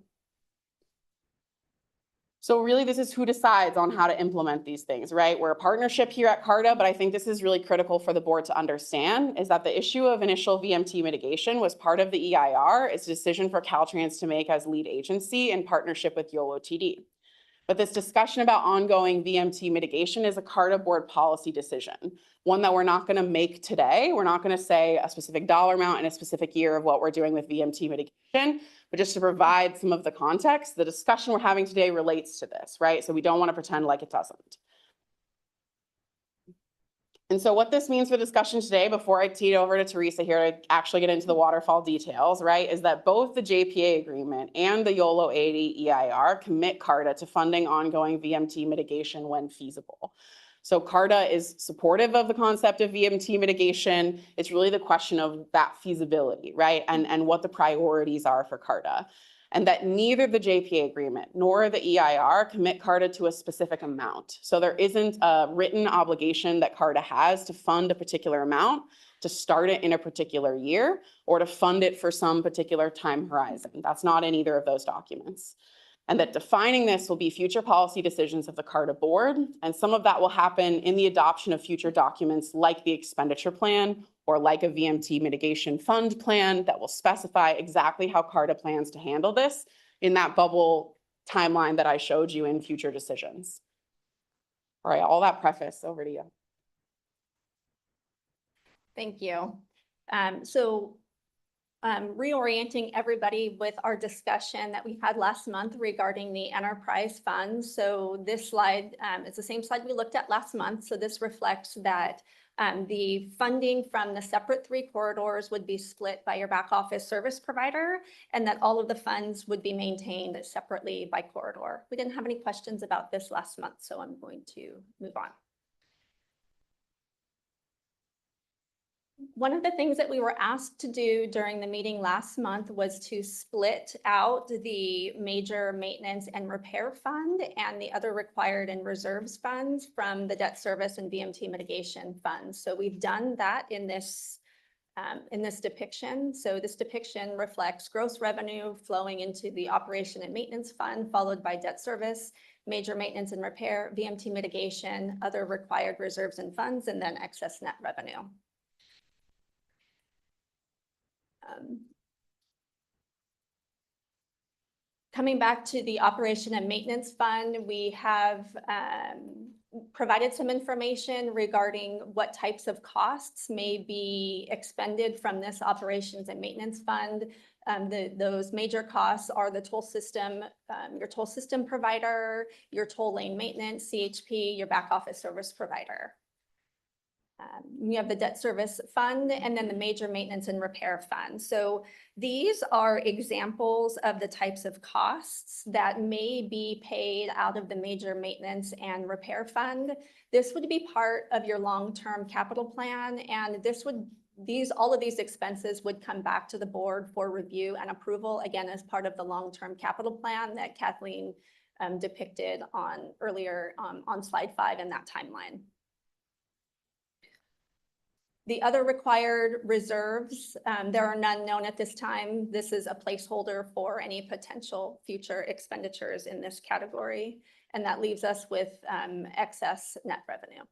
[SPEAKER 7] So really, this is who decides on how to implement these things, right? We're a partnership here at CARTA, but I think this is really critical for the board to understand, is that the issue of initial VMT mitigation was part of the EIR. It's a decision for Caltrans to make as lead agency in partnership with YOLO TD. But this discussion about ongoing VMT mitigation is a CARTA board policy decision, one that we're not going to make today. We're not going to say a specific dollar amount in a specific year of what we're doing with VMT mitigation, but just to provide some of the context, the discussion we're having today relates to this, right? So we don't want to pretend like it doesn't. And so what this means for discussion today, before I tee it over to Teresa here to actually get into the waterfall details, right, is that both the JPA agreement and the YOLO 80 EIR commit CARTA to funding ongoing VMT mitigation when feasible. So CARTA is supportive of the concept of VMT mitigation. It's really the question of that feasibility, right, and what the priorities are for CARTA. And that neither the JPA agreement nor the EIR commit CARTA to a specific amount. So there isn't a written obligation that CARTA has to fund a particular amount, to start it in a particular year, or to fund it for some particular time horizon. That's not in either of those documents. And that defining this will be future policy decisions of the CARTA board, and some of that will happen in the adoption of future documents like the expenditure plan or like a VMT mitigation fund plan that will specify exactly how CARTA plans to handle this in that bubble timeline that I showed you in future decisions. All right, all that preface, over to you.
[SPEAKER 10] Thank you. Reorienting everybody with our discussion that we had last month regarding the enterprise funds. So this slide is the same slide we looked at last month. So this reflects that the funding from the separate 3 corridors would be split by your back office service provider, and that all of the funds would be maintained separately by corridor. We didn't have any questions about this last month, so I'm going to move on. One of the things that we were asked to do during the meeting last month was to split out the major maintenance and repair fund and the other required and reserves funds from the debt service and VMT mitigation funds. So we've done that in this depiction. So this depiction reflects gross revenue flowing into the operation and maintenance fund, followed by debt service, major maintenance and repair, VMT mitigation, other required reserves and funds, and then excess net revenue. Coming back to the operation and maintenance fund, we have provided some information regarding what types of costs may be expended from this operations and maintenance fund. Those major costs are the toll system, your toll system provider, your toll lane maintenance, CHP, your back office service provider. You have the debt service fund and then the major maintenance and repair fund. So these are examples of the types of costs that may be paid out of the major maintenance and repair fund. This would be part of your long-term capital plan, and all of these expenses would come back to the board for review and approval, again, as part of the long-term capital plan that Kathleen depicted earlier on slide 5 in that timeline. The other required reserves, there are none known at this time. This is a placeholder for any potential future expenditures in this category. and that leaves us with excess net revenue.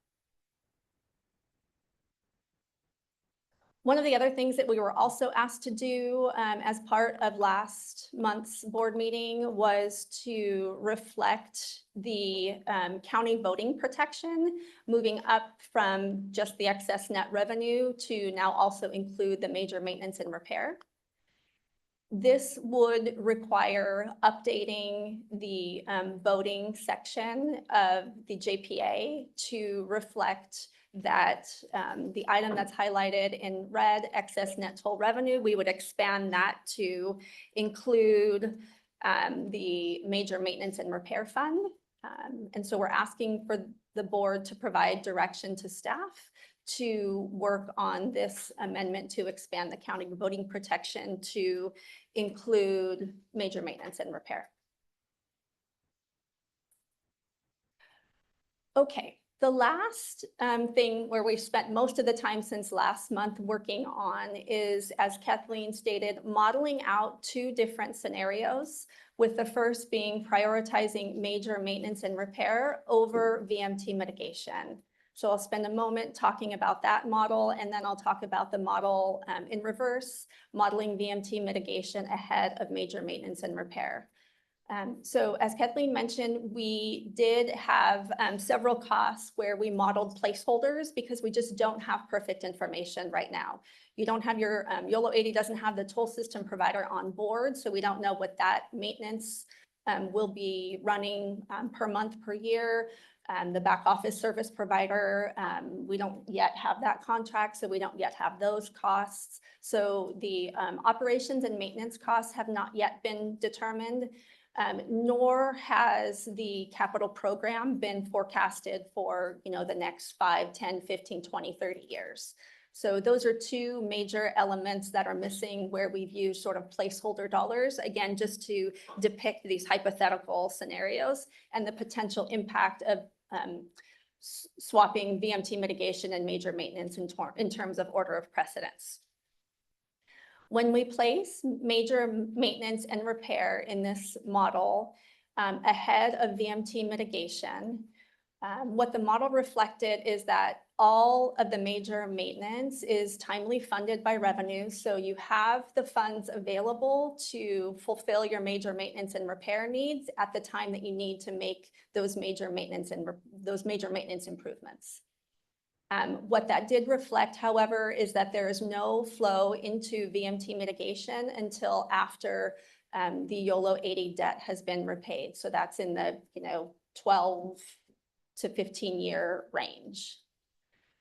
[SPEAKER 10] One of the other things that we were also asked to do as part of last month's board meeting was to reflect the county voting protection, moving up from just the excess net revenue to now also include the major maintenance and repair. This would require updating the voting section of the JPA to reflect that the item that's highlighted in red, excess net toll revenue, we would expand that to include the major maintenance and repair fund. And so we're asking for the board to provide direction to staff to work on this amendment to expand the county voting protection to include major maintenance and repair. Okay. The last thing where we've spent most of the time since last month working on is, as Kathleen stated, modeling out 2 different scenarios, with the first being prioritizing major maintenance and repair over VMT mitigation. So I'll spend a moment talking about that model, and then I'll talk about the model in reverse, modeling VMT mitigation ahead of major maintenance and repair. So as Kathleen mentioned, we did have several costs where we modeled placeholders because we just don't have perfect information right now. You don't have your, YOLO 80 doesn't have the toll system provider on board, so we don't know what that maintenance will be running per month, per year. The back office service provider, we don't yet have that contract, so we don't yet have those costs. So the operations and maintenance costs have not yet been determined. Nor has the capital program been forecasted for, the next 5, 10, 15, 20, 30 years. So those are 2 major elements that are missing where we've used sort of placeholder dollars, again, just to depict these hypothetical scenarios and the potential impact of swapping VMT mitigation and major maintenance in terms of order of precedence. When we place major maintenance and repair in this model ahead of VMT mitigation, what the model reflected is that all of the major maintenance is timely funded by revenue. So you have the funds available to fulfill your major maintenance and repair needs at the time that you need to make those major maintenance improvements. What that did reflect, however, is that there is no flow into VMT mitigation until after the YOLO 80 debt has been repaid. So that's in the 12 to 15-year range.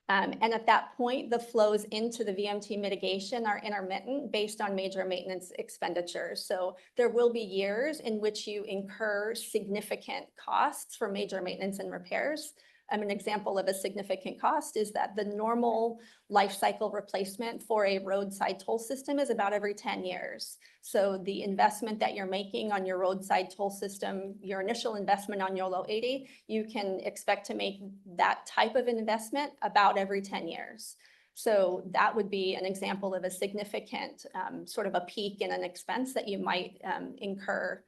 [SPEAKER 10] And at that point, the flows into the VMT mitigation are intermittent based on major maintenance expenditures. So there will be years in which you incur significant costs for major maintenance and repairs. An example of a significant cost is that the normal life cycle replacement for a roadside toll system is about every 10 years. So the investment that you're making on your roadside toll system, your initial investment on YOLO 80, you can expect to make that type of investment about every 10 years. So that would be an example of a significant sort of a peak in an expense that you might incur,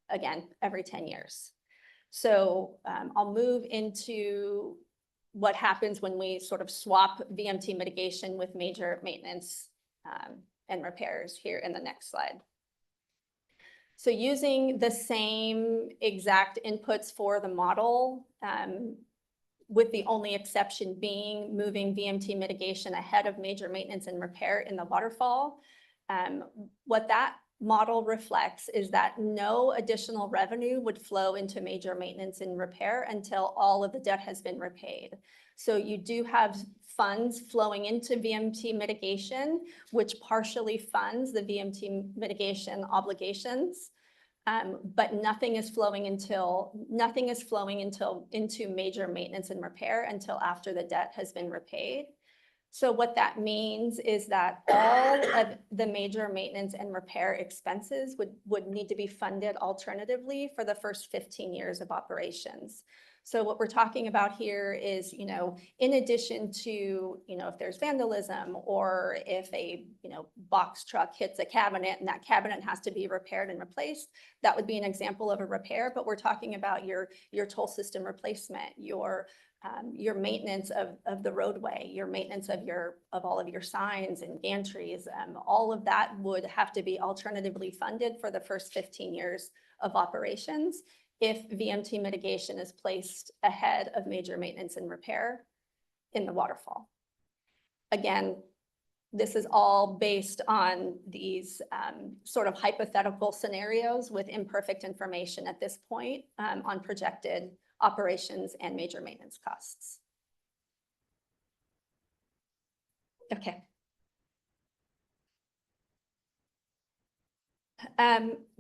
[SPEAKER 10] again, every 10 years. So I'll move into what happens when we sort of swap VMT mitigation with major maintenance and repairs here in the next slide. So using the same exact inputs for the model, with the only exception being moving VMT mitigation ahead of major maintenance and repair in the waterfall, what that model reflects is that no additional revenue would flow into major maintenance and repair until all of the debt has been repaid. So you do have funds flowing into VMT mitigation, which partially funds the VMT mitigation obligations, but nothing is flowing into major maintenance and repair until after the debt has been repaid. So what that means is that all of the major maintenance and repair expenses would need to be funded alternatively for the first 15 years of operations. So what we're talking about here is, in addition to, if there's vandalism or if a, box truck hits a cabinet and that cabinet has to be repaired and replaced, that would be an example of a repair. But we're talking about your toll system replacement, your maintenance of the roadway, your maintenance of all of your signs and gantries. All of that would have to be alternatively funded for the first 15 years of operations if VMT mitigation is placed ahead of major maintenance and repair in the waterfall. Again, this is all based on these sort of hypothetical scenarios with imperfect information at this point on projected operations and major maintenance costs. Okay.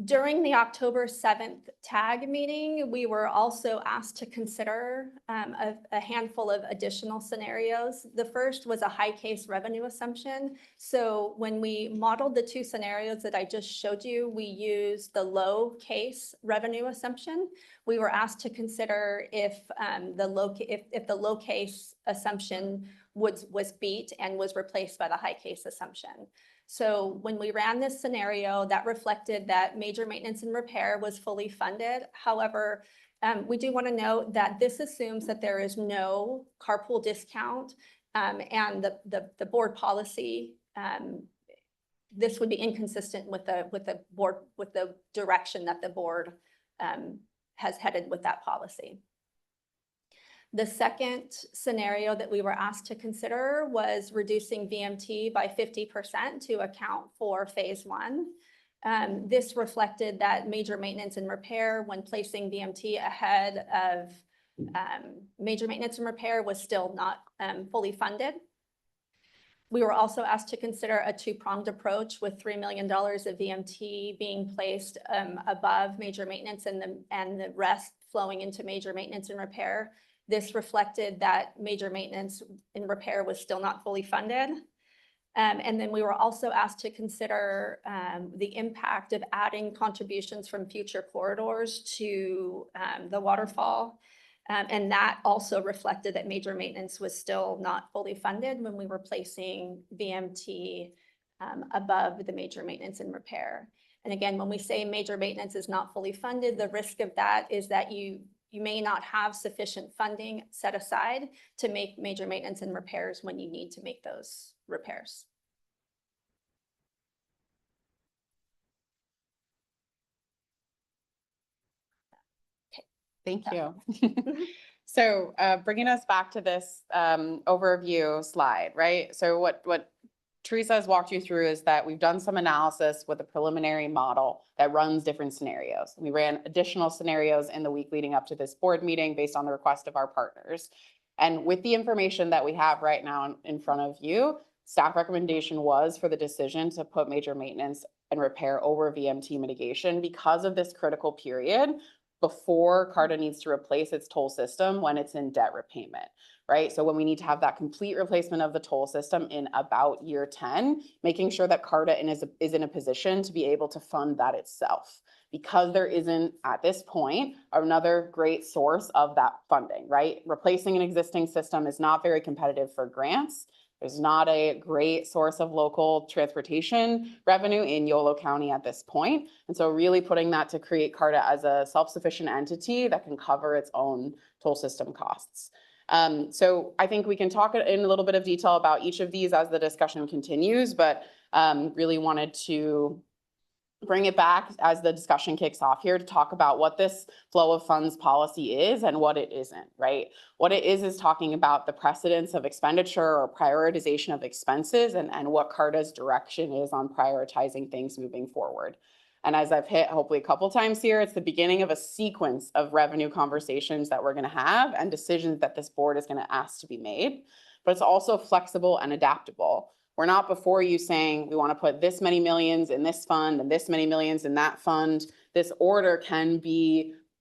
[SPEAKER 10] During the October 7th TAG meeting, we were also asked to consider a handful of additional scenarios. The first was a high case revenue assumption. So when we modeled the two scenarios that I just showed you, we used the low case revenue assumption. We were asked to consider if the low case assumption was beat and was replaced by the high case assumption. So when we ran this scenario, that reflected that major maintenance and repair was fully funded. However, we do want to note that this assumes that there is no carpool discount and the board policy. This would be inconsistent with the direction that the board has headed with that policy. The second scenario that we were asked to consider was reducing VMT by 50% to account for phase one. This reflected that major maintenance and repair, when placing VMT ahead of major maintenance and repair, was still not fully funded. We were also asked to consider a two-pronged approach with $3 million of VMT being placed above major maintenance and the rest flowing into major maintenance and repair. This reflected that major maintenance and repair was still not fully funded. And then we were also asked to consider the impact of adding contributions from future corridors to the waterfall. And that also reflected that major maintenance was still not fully funded when we were placing VMT above the major maintenance and repair. And again, when we say major maintenance is not fully funded, the risk of that is that you may not have sufficient funding set aside to make major maintenance and repairs when you need to make those repairs.
[SPEAKER 7] Thank you. So bringing us back to this overview slide, right? So what Teresa has walked you through is that we've done some analysis with a preliminary model that runs different scenarios. We ran additional scenarios in the week leading up to this board meeting based on the request of our partners. And with the information that we have right now in front of you, staff recommendation was for the decision to put major maintenance and repair over VMT mitigation because of this critical period before CARTA needs to replace its toll system when it's in debt repayment, right? So when we need to have that complete replacement of the toll system in about year 10, making sure that CARTA is in a position to be able to fund that itself, because there isn't at this point another great source of that funding, right? Replacing an existing system is not very competitive for grants. There's not a great source of local transportation revenue in Yolo County at this point. And so really putting that to create CARTA as a self-sufficient entity that can cover its own toll system costs. So I think we can talk in a little bit of detail about each of these as the discussion continues, but really wanted to bring it back as the discussion kicks off here to talk about what this flow of funds policy is and what it isn't, right? What it is talking about the precedence of expenditure or prioritization of expenses and what CARTA's direction is on prioritizing things moving forward. And as I've hit hopefully a couple times here, it's the beginning of a sequence of revenue conversations that we're going to have and decisions that this board is going to ask to be made, but it's also flexible and adaptable. We're not before you saying we want to put this many millions in this fund and this many millions in that fund. This order can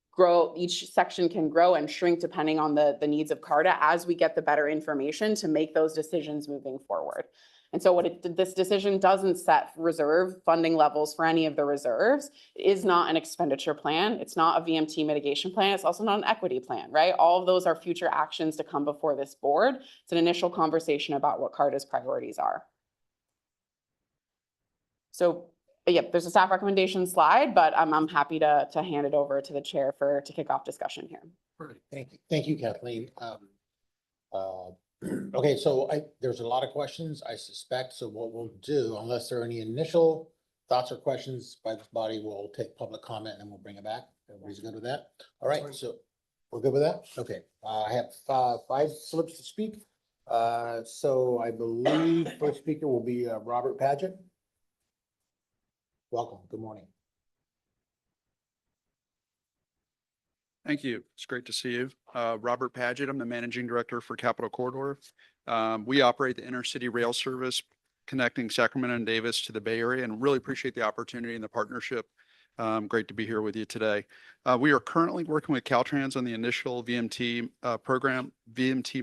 [SPEAKER 7] grow, each section can grow and shrink depending on the needs of CARTA as we get the better information to make those decisions moving forward. And so this decision doesn't set reserve funding levels for any of the reserves. It is not an expenditure plan. It's not a VMT mitigation plan. It's also not an equity plan, right? All of those are future actions to come before this board. It's an initial conversation about what CARTA's priorities are. So, yep, there's a staff recommendation slide, but I'm happy to hand it over to the chair to kick off discussion here.
[SPEAKER 1] Thank you. Thank you, Kathleen. Okay, so there's a lot of questions, I suspect. So what we'll do, unless there are any initial thoughts or questions by this body, we'll take public comment and then we'll bring it back. Everybody's good with that? All right, so we're good with that? Okay, I have 5 slips to speak. So I believe first speaker will be Robert Paget. Welcome, good morning.
[SPEAKER 11] Thank you. It's great to see you. Robert Paget, I'm the Managing Director for Capital Corridor. We operate the intercity rail service connecting Sacramento and Davis to the Bay Area, and really appreciate the opportunity and the partnership. Great to be here with you today. We are currently working with Caltrans on the initial VMT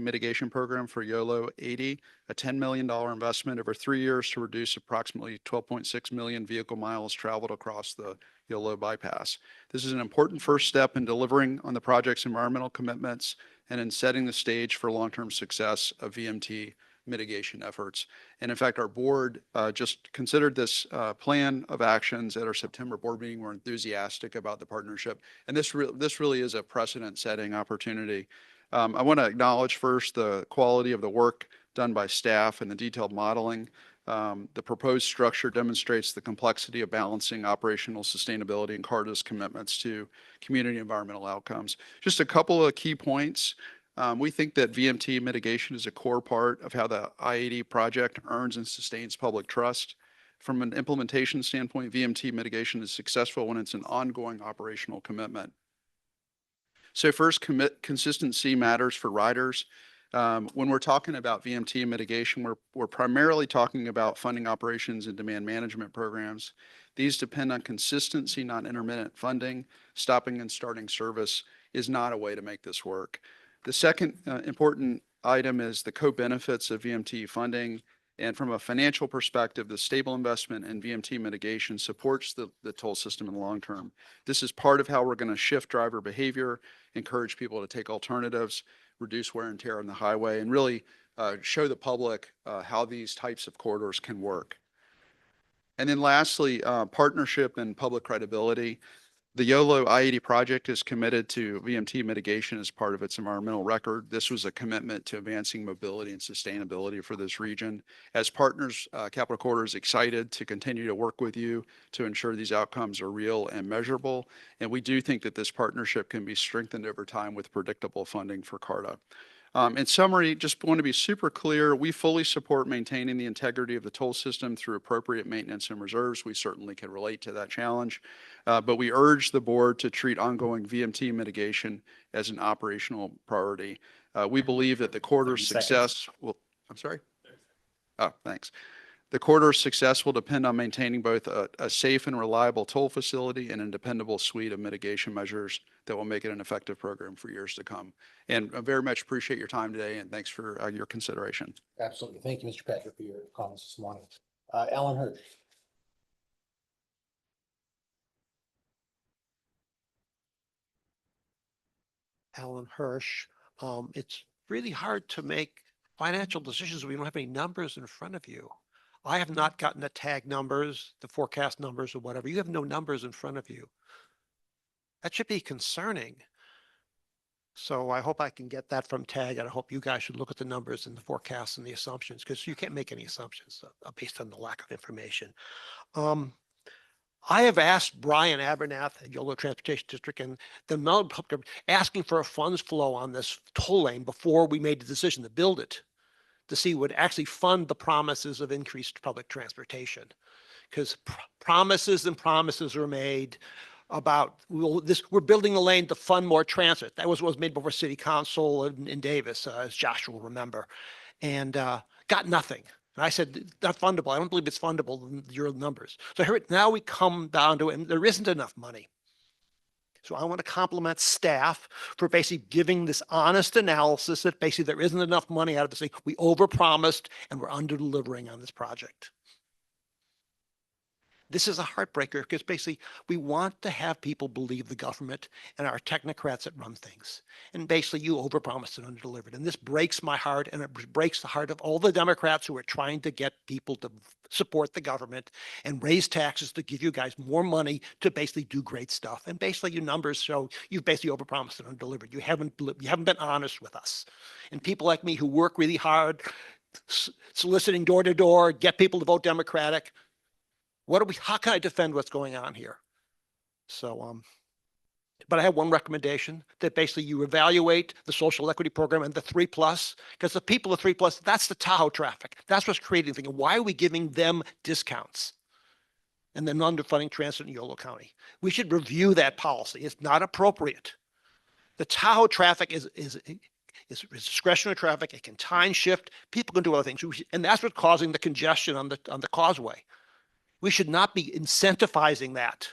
[SPEAKER 11] mitigation program for YOLO 80, a $10 million investment over 3 years to reduce approximately 12.6 million vehicle miles traveled across the YOLO bypass. This is an important first step in delivering on the project's environmental commitments and in setting the stage for long-term success of VMT mitigation efforts. And in fact, our board just considered this plan of actions at our September board meeting. We're enthusiastic about the partnership, and this really is a precedent-setting opportunity. I want to acknowledge first the quality of the work done by staff and the detailed modeling. The proposed structure demonstrates the complexity of balancing operational sustainability and CARTA's commitments to community environmental outcomes. Just a couple of key points. We think that VMT mitigation is a core part of how the I-80 project earns and sustains public trust. From an implementation standpoint, VMT mitigation is successful when it's an ongoing operational commitment. So first, consistency matters for riders. When we're talking about VMT mitigation, we're primarily talking about funding operations and demand management programs. These depend on consistency, not intermittent funding. Stopping and starting service is not a way to make this work. The second important item is the co-benefits of VMT funding. And from a financial perspective, the stable investment in VMT mitigation supports the toll system in the long term. This is part of how we're going to shift driver behavior, encourage people to take alternatives, reduce wear and tear on the highway, and really show the public how these types of corridors can work. And then lastly, partnership and public credibility. The YOLO I-80 project is committed to VMT mitigation as part of its environmental record. This was a commitment to advancing mobility and sustainability for this region. As partners, Capital Corridor is excited to continue to work with you to ensure these outcomes are real and measurable. And we do think that this partnership can be strengthened over time with predictable funding for CARTA. In summary, just want to be super clear, we fully support maintaining the integrity of the toll system through appropriate maintenance and reserves. We certainly can relate to that challenge, but we urge the board to treat ongoing VMT mitigation as an operational priority. We believe that the corridor's success will, I'm sorry? Oh, thanks. The corridor's success will depend on maintaining both a safe and reliable toll facility and a dependable suite of mitigation measures that will make it an effective program for years to come. And I very much appreciate your time today, and thanks for your consideration.
[SPEAKER 1] Absolutely. Thank you, Mr. Patrick, for your comments this morning. Alan Hirsch.
[SPEAKER 4] Alan Hirsch. It's really hard to make financial decisions when you don't have any numbers in front of you. I have not gotten the tag numbers, the forecast numbers or whatever. You have no numbers in front of you. That should be concerning. So I hope I can get that from TAG, and I hope you guys should look at the numbers and the forecasts and the assumptions, because you can't make any assumptions based on the lack of information. I have asked Brian Abernath at YOLO Transportation District and the Mountain Public asking for a funds flow on this toll lane before we made the decision to build it, to see what actually fund the promises of increased public transportation. Because promises and promises are made about we're building a lane to fund more transit. That was what was made before City Council in Davis, as Joshua will remember, and got nothing. And I said, not fundable. I don't believe it's fundable in your numbers. So here now we come down to it, and there isn't enough money. So I want to compliment staff for basically giving this honest analysis that basically there isn't enough money out of this thing. We overpromised and we're under delivering on this project. This is a heartbreaker because basically we want to have people believe the government and our technocrats that run things. And basically you overpromised and underdelivered. And this breaks my heart, and it breaks the heart of all the Democrats who are trying to get people to support the government and raise taxes to give you guys more money to basically do great stuff. And basically your numbers show you've basically overpromised and underdelivered. You haven't been honest with us. And people like me who work really hard, soliciting door to door, get people to vote Democratic. How can I defend what's going on here? So, but I have one recommendation, that basically you evaluate the social equity program and the 3+, because the people of 3+, that's the Tahoe traffic. That's what's creating things. Why are we giving them discounts and then underfunding transit in Yolo County? We should review that policy. It's not appropriate. The Tahoe traffic is discretionary traffic. It can time shift. People can do other things. And that's what's causing the congestion on the causeway. We should not be incentivizing that.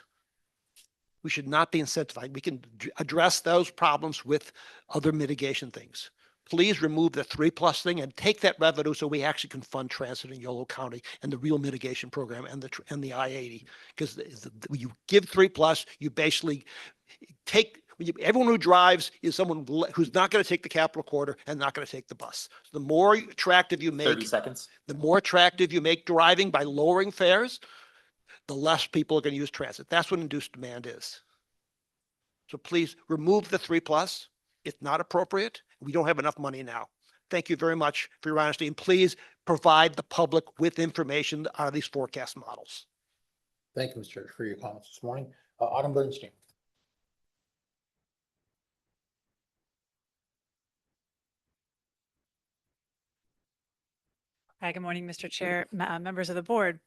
[SPEAKER 4] We should not be incentivizing. We can address those problems with other mitigation things. Please remove the 3+ thing and take that revenue so we actually can fund transit in Yolo County and the real mitigation program and the I-80. Because when you give 3+, you basically take, everyone who drives is someone who's not going to take the Capitol Corridor and not going to take the bus. The more attractive you make,
[SPEAKER 3] 30 seconds.
[SPEAKER 4] the more attractive you make driving by lowering fares, the less people are going to use transit. That's what induced demand is. So please remove the 3+. It's not appropriate. We don't have enough money now. Thank you very much for your honesty. And please provide the public with information on these forecast models.
[SPEAKER 1] Thank you, Mr. Church, for your comments this morning. Autumn Bernstein.
[SPEAKER 12] Hi, good morning, Mr. Chair, members of the board.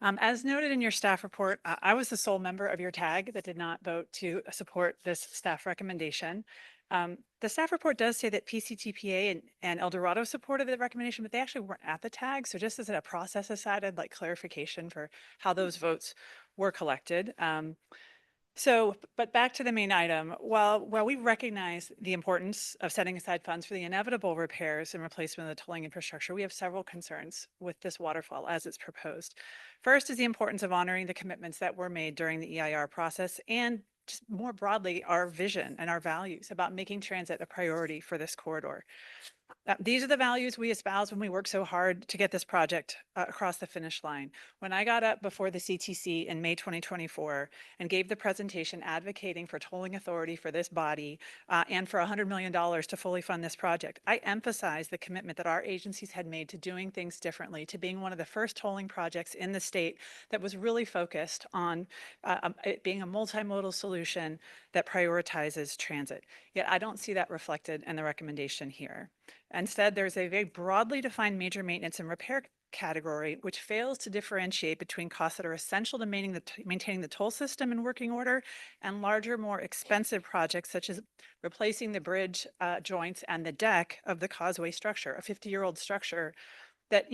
[SPEAKER 12] As noted in your staff report, I was the sole member of your TAG that did not vote to support this staff recommendation. The staff report does say that PCTPA and El Dorado supported the recommendation, but they actually weren't at the TAG. So just as a process aside, I'd like clarification for how those votes were collected. But back to the main item, while we recognize the importance of setting aside funds for the inevitable repairs and replacement of the tolling infrastructure, we have several concerns with this waterfall as it's proposed. First is the importance of honoring the commitments that were made during the EIR process, and just more broadly, our vision and our values about making transit a priority for this corridor. These are the values we espouse when we work so hard to get this project across the finish line. When I got up before the CTC in May 2024 and gave the presentation advocating for tolling authority for this body and for $100 million to fully fund this project, I emphasized the commitment that our agencies had made to doing things differently, to being one of the first tolling projects in the state that was really focused on it being a multimodal solution that prioritizes transit. Yet I don't see that reflected in the recommendation here. Instead, there's a very broadly defined major maintenance and repair category, which fails to differentiate between costs that are essential to maintaining the toll system in working order and larger, more expensive projects, such as replacing the bridge joints and the deck of the causeway structure, a 50-year-old structure that,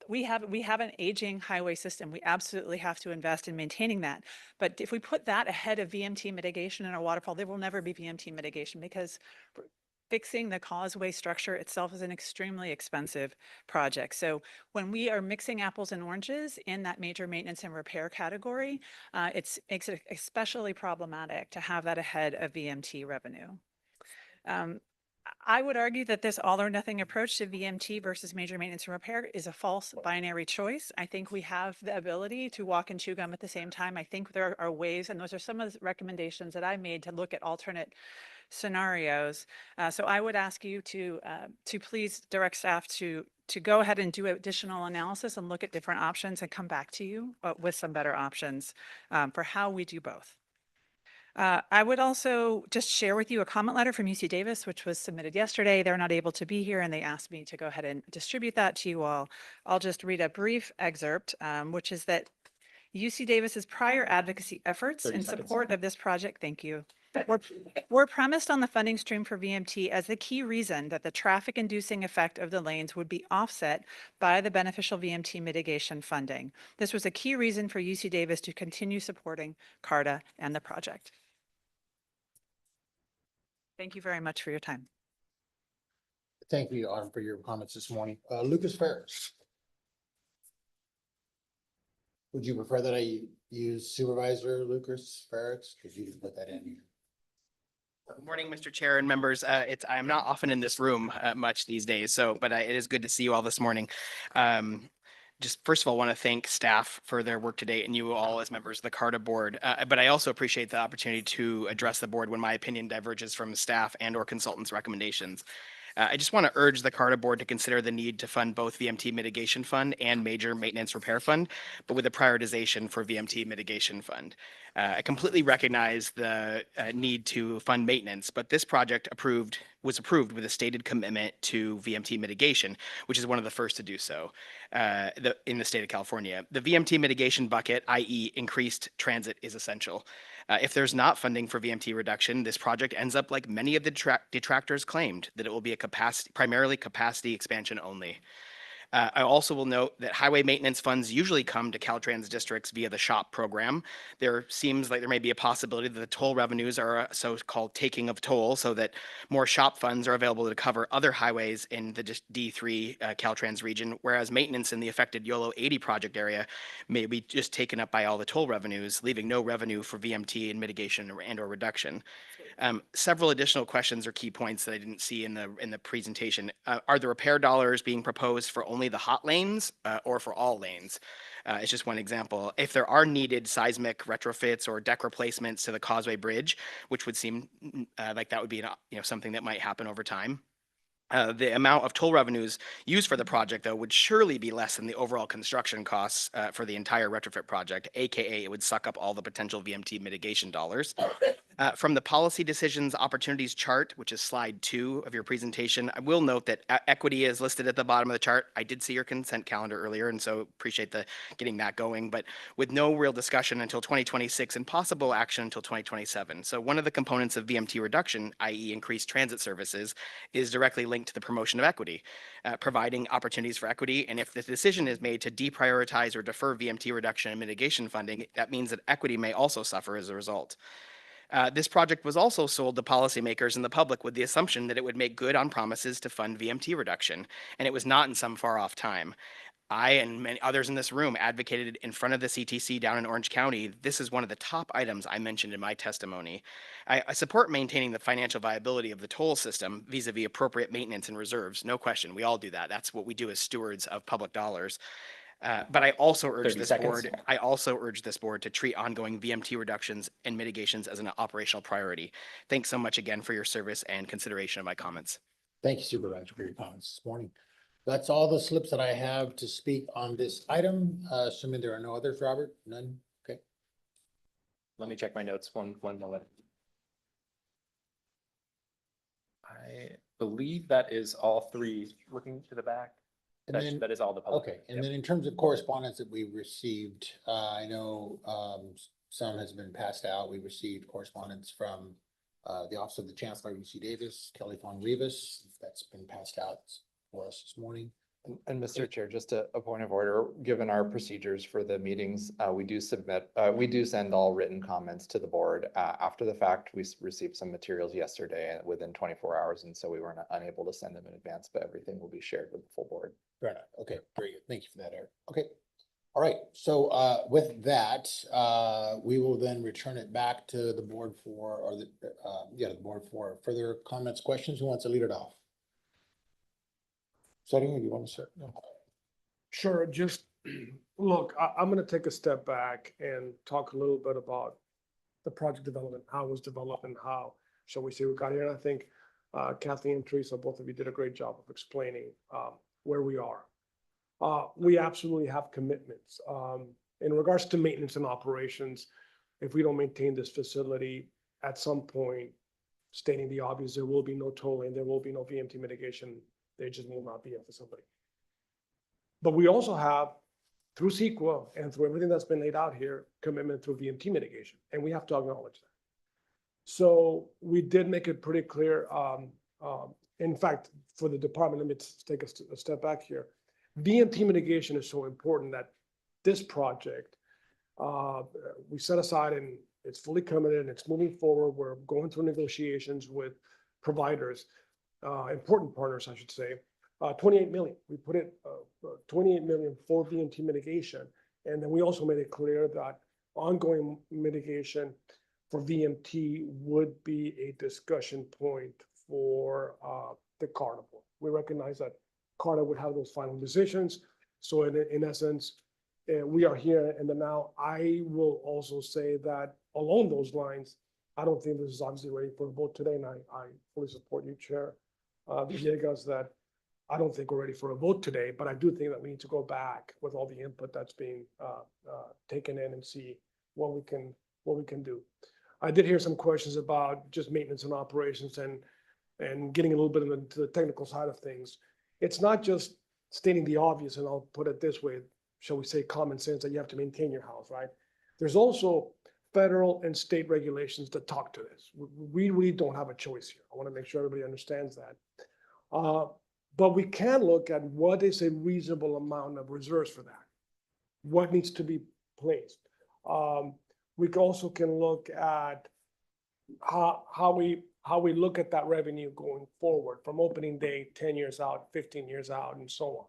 [SPEAKER 12] we have an aging highway system. We absolutely have to invest in maintaining that. But if we put that ahead of VMT mitigation in our waterfall, there will never be VMT mitigation, because fixing the causeway structure itself is an extremely expensive project. So when we are mixing apples and oranges in that major maintenance and repair category, it makes it especially problematic to have that ahead of VMT revenue. I would argue that this all or nothing approach to VMT versus major maintenance and repair is a false binary choice. I think we have the ability to walk and chew gum at the same time. I think there are ways, and those are some of the recommendations that I made, to look at alternate scenarios. So I would ask you to please direct staff to go ahead and do additional analysis and look at different options and come back to you with some better options for how we do both. I would also just share with you a comment letter from UC Davis, which was submitted yesterday. They're not able to be here, and they asked me to go ahead and distribute that to you all. I'll just read a brief excerpt, which is that UC Davis's prior advocacy efforts in support of this project, thank you, were premised on the funding stream for VMT as the key reason that the traffic-inducing effect of the lanes would be offset by the beneficial VMT mitigation funding. This was a key reason for UC Davis to continue supporting CARTA and the project. Thank you very much for your time.
[SPEAKER 1] Thank you, Autumn, for your comments this morning. Lucas Ferris. Would you prefer that I use Supervisor Lucas Ferris? Because you can put that in.
[SPEAKER 13] Good morning, Mr. Chair and members. I'm not often in this room much these days, but it is good to see you all this morning. Just first of all, want to thank staff for their work today and you all as members of the CARTA board. But I also appreciate the opportunity to address the board when my opinion diverges from staff and or consultants' recommendations. I just want to urge the CARTA board to consider the need to fund both VMT Mitigation Fund and Major Maintenance Repair Fund, but with a prioritization for VMT Mitigation Fund. I completely recognize the need to fund maintenance, but this project was approved with a stated commitment to VMT mitigation, which is one of the first to do so in the state of California. The VMT mitigation bucket, i.e. increased transit, is essential. If there's not funding for VMT reduction, this project ends up like many of the detractors claimed, that it will be a primarily capacity expansion only. I also will note that highway maintenance funds usually come to Caltrans districts via the SHOP program. There seems like there may be a possibility that the toll revenues are a so-called taking of toll, so that more SHOP funds are available to cover other highways in the D3 Caltrans region, whereas maintenance in the affected YOLO 80 project area may be just taken up by all the toll revenues, leaving no revenue for VMT and mitigation and or reduction. Several additional questions or key points that I didn't see in the presentation. Are the repair dollars being proposed for only the hot lanes or for all lanes? It's just one example. If there are needed seismic retrofits or deck replacements to the Causeway Bridge, which would seem like that would be something that might happen over time. The amount of toll revenues used for the project, though, would surely be less than the overall construction costs for the entire retrofit project, aka it would suck up all the potential VMT mitigation dollars. From the policy decisions opportunities chart, which is slide 2 of your presentation, I will note that equity is listed at the bottom of the chart. I did see your consent calendar earlier, and so appreciate getting that going, but with no real discussion until 2026 and possible action until 2027. So one of the components of VMT reduction, i.e. increased transit services, is directly linked to the promotion of equity, providing opportunities for equity. And if the decision is made to deprioritize or defer VMT reduction and mitigation funding, that means that equity may also suffer as a result. This project was also sold to policymakers and the public with the assumption that it would make good on promises to fund VMT reduction, and it was not in some far off time. I and many others in this room advocated in front of the CTC down in Orange County. This is one of the top items I mentioned in my testimony. I support maintaining the financial viability of the toll system vis-a-vis appropriate maintenance and reserves. No question, we all do that. That's what we do as stewards of public dollars. But I also urge this board to treat ongoing VMT reductions and mitigations as an operational priority. Thanks so much again for your service and consideration of my comments.
[SPEAKER 1] Thank you, Supervisor, for your comments this morning. That's all the slips that I have to speak on this item. Assuming there are no others, Robert? None? Okay.
[SPEAKER 3] Let me check my notes one moment. I believe that is all 3. Looking to the back.
[SPEAKER 1] And then,
[SPEAKER 3] that is all the public.
[SPEAKER 1] Okay, and then in terms of correspondence that we received, I know some has been passed out. We received correspondence from the Office of the Chancellor, UC Davis, Kelly Von Rivas. That's been passed out for us this morning.
[SPEAKER 3] And Mr. Chair, just a point of order, given our procedures for the meetings, we do send all written comments to the board after the fact. We received some materials yesterday within 24 hours, and so we were unable to send them in advance, but everything will be shared with the full board.
[SPEAKER 1] Fair enough. Okay, very good. Thank you for that, Eric. Okay. All right. So with that, we will then return it back to the board the board for further comments, questions. Who wants to lead it off? Setting, you want to start? No.
[SPEAKER 2] Sure, just look, I'm going to take a step back and talk a little bit about the project development, how it was developed and how, shall we say, we got here. And I think Kathleen and Teresa, both of you did a great job of explaining where we are. We absolutely have commitments. In regards to maintenance and operations, if we don't maintain this facility, at some point, stating the obvious, there will be no tolling, there will be no VMT mitigation. There just will not be a facility. But we also have, through CEQA and through everything that's been laid out here, commitment through VMT mitigation, and we have to acknowledge that. So we did make it pretty clear. In fact, for the department, let me take a step back here. VMT mitigation is so important that this project, we set aside and it's fully committed and it's moving forward. We're going through negotiations with providers, important partners, I should say. 28 million, we put it, 28 million for VMT mitigation. And then we also made it clear that ongoing mitigation for VMT would be a discussion point for the CARTA board. We recognize that CARTA would have those final decisions. So in essence, we are here and now. I will also say that along those lines, I don't think this is obviously ready for a vote today, and I fully support you, Chair Villegas, that I don't think we're ready for a vote today, but I do think that we need to go back with all the input that's being taken in and see what we can do. I did hear some questions about just maintenance and operations and getting a little bit into the technical side of things. It's not just stating the obvious, and I'll put it this way, shall we say common sense, that you have to maintain your house, right? There's also federal and state regulations that talk to this. We really don't have a choice here. I want to make sure everybody understands that. But we can look at what is a reasonable amount of reserves for that. What needs to be placed. We also can look at how we look at that revenue going forward from opening day, 10 years out, 15 years out, and so on.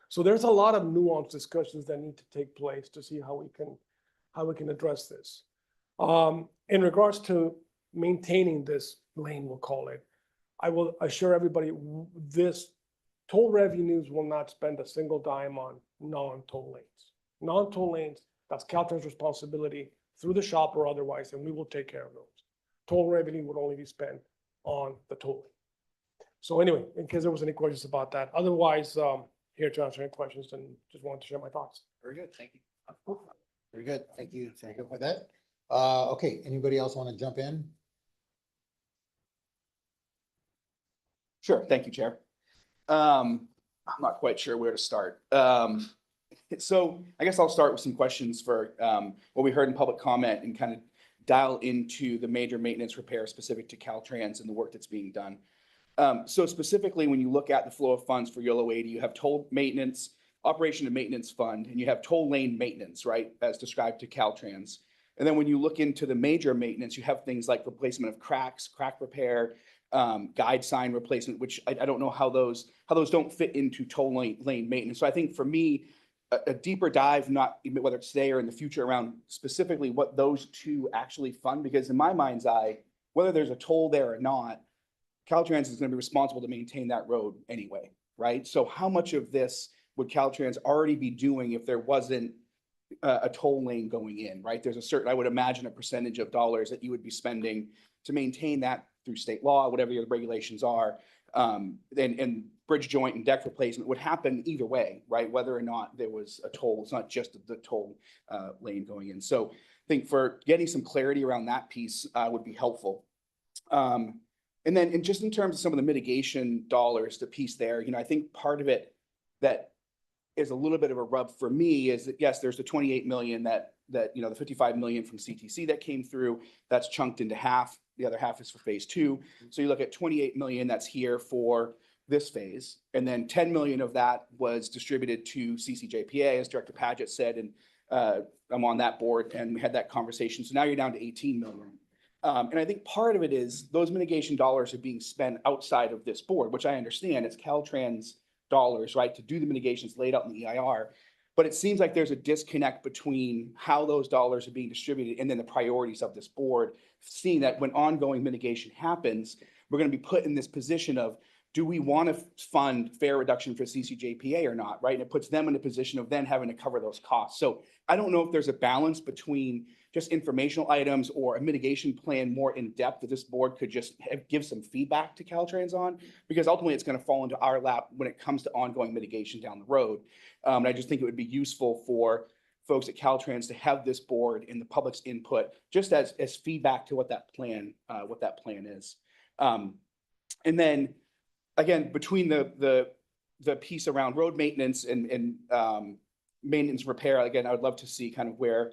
[SPEAKER 2] So there's a lot of nuanced discussions that need to take place to see how we can address this. In regards to maintaining this lane, we'll call it, I will assure everybody this toll revenues will not spend a single dime on non-toll lanes. Non-toll lanes, that's Caltrans' responsibility through the shop or otherwise, and we will take care of those. Toll revenue would only be spent on the toll lane. So anyway, in case there was any questions about that, otherwise, here to answer any questions and just wanted to share my thoughts.
[SPEAKER 1] Very good, thank you. Very good, thank you for that. Okay, anybody else want to jump in?
[SPEAKER 9] Sure, thank you, Chair. I'm not quite sure where to start. So I guess I'll start with some questions for what we heard in public comment and kind of dial into the major maintenance repair specific to Caltrans and the work that's being done. So specifically, when you look at the flow of funds for Yellow 80, you have toll maintenance, operation and maintenance fund, and you have toll lane maintenance, right, as described to Caltrans. And then when you look into the major maintenance, you have things like replacement of cracks, crack repair, guide sign replacement, which I don't know how those don't fit into toll lane maintenance. So I think for me, a deeper dive, not even whether it's today or in the future, around specifically what those two actually fund, because in my mind's eye, whether there's a toll there or not, Caltrans is going to be responsible to maintain that road anyway, right? So how much of this would Caltrans already be doing if there wasn't a toll lane going in, right? There's a certain, I would imagine, a percentage of dollars that you would be spending to maintain that through state law, whatever the regulations are. And bridge joint and deck replacement would happen either way, right? Whether or not there was a toll, it's not just the toll lane going in. So I think for getting some clarity around that piece would be helpful. And then just in terms of some of the mitigation dollars, the piece there, I think part of it that is a little bit of a rub for me is that, yes, there's the 28 million that the 55 million from CTC that came through, that's chunked into half. The other half is for phase 2. So you look at 28 million that's here for this phase. And then 10 million of that was distributed to CCJPA, as Director Padgett said, and I'm on that board and we had that conversation. So now you're down to 18 million. And I think part of it is those mitigation dollars are being spent outside of this board, which I understand it's Caltrans dollars, right, to do the mitigations laid out in the EIR. But it seems like there's a disconnect between how those dollars are being distributed and then the priorities of this board, seeing that when ongoing mitigation happens, we're going to be put in this position of, do we want to fund fare reduction for CCJPA or not, right? And it puts them in a position of then having to cover those costs. So I don't know if there's a balance between just informational items or a mitigation plan more in depth that this board could just give some feedback to Caltrans on, because ultimately it's going to fall into our lap when it comes to ongoing mitigation down the road. And I just think it would be useful for folks at Caltrans to have this board and the public's input just as feedback to what that plan is. And then again, between the piece around road maintenance and maintenance repair, again, I would love to see kind of where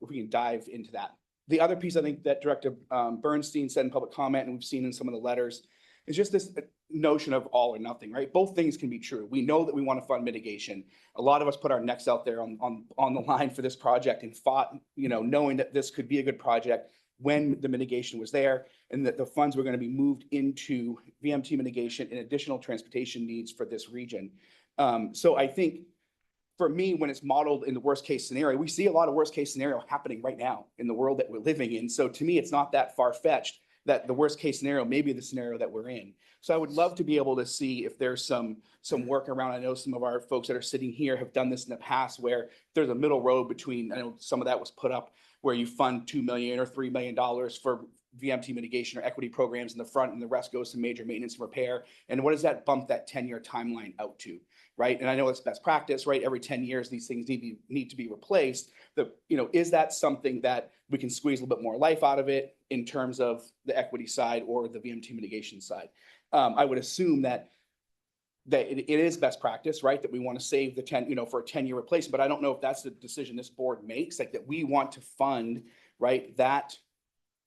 [SPEAKER 9] if we can dive into that. The other piece I think that Director Bernstein said in public comment, and we've seen in some of the letters, is just this notion of all or nothing, right? Both things can be true. We know that we want to fund mitigation. A lot of us put our necks out there on the line for this project and fought, knowing that this could be a good project. when the mitigation was there, and that the funds were going to be moved into VMT mitigation and additional transportation needs for this region. So I think for me, when it's modeled in the worst case scenario, we see a lot of worst case scenario happening right now in the world that we're living in. So to me, it's not that far fetched that the worst case scenario may be the scenario that we're in. So I would love to be able to see if there's some work around. I know some of our folks that are sitting here have done this in the past where there's a middle road between, I know some of that was put up where you fund $2 million or $3 million for VMT mitigation or equity programs in the front, and the rest goes to major maintenance and repair. And what does that bump that 10-year timeline out to? Right. And I know it's best practice, right? Every 10 years, these things need to be replaced. Is that something that we can squeeze a little bit more life out of it in terms of the equity side or the VMT mitigation side? I would assume that it is best practice, right? That we want to save the 10, for a 10-year replacement, but I don't know if that's the decision this board makes, like that we want to fund, right? That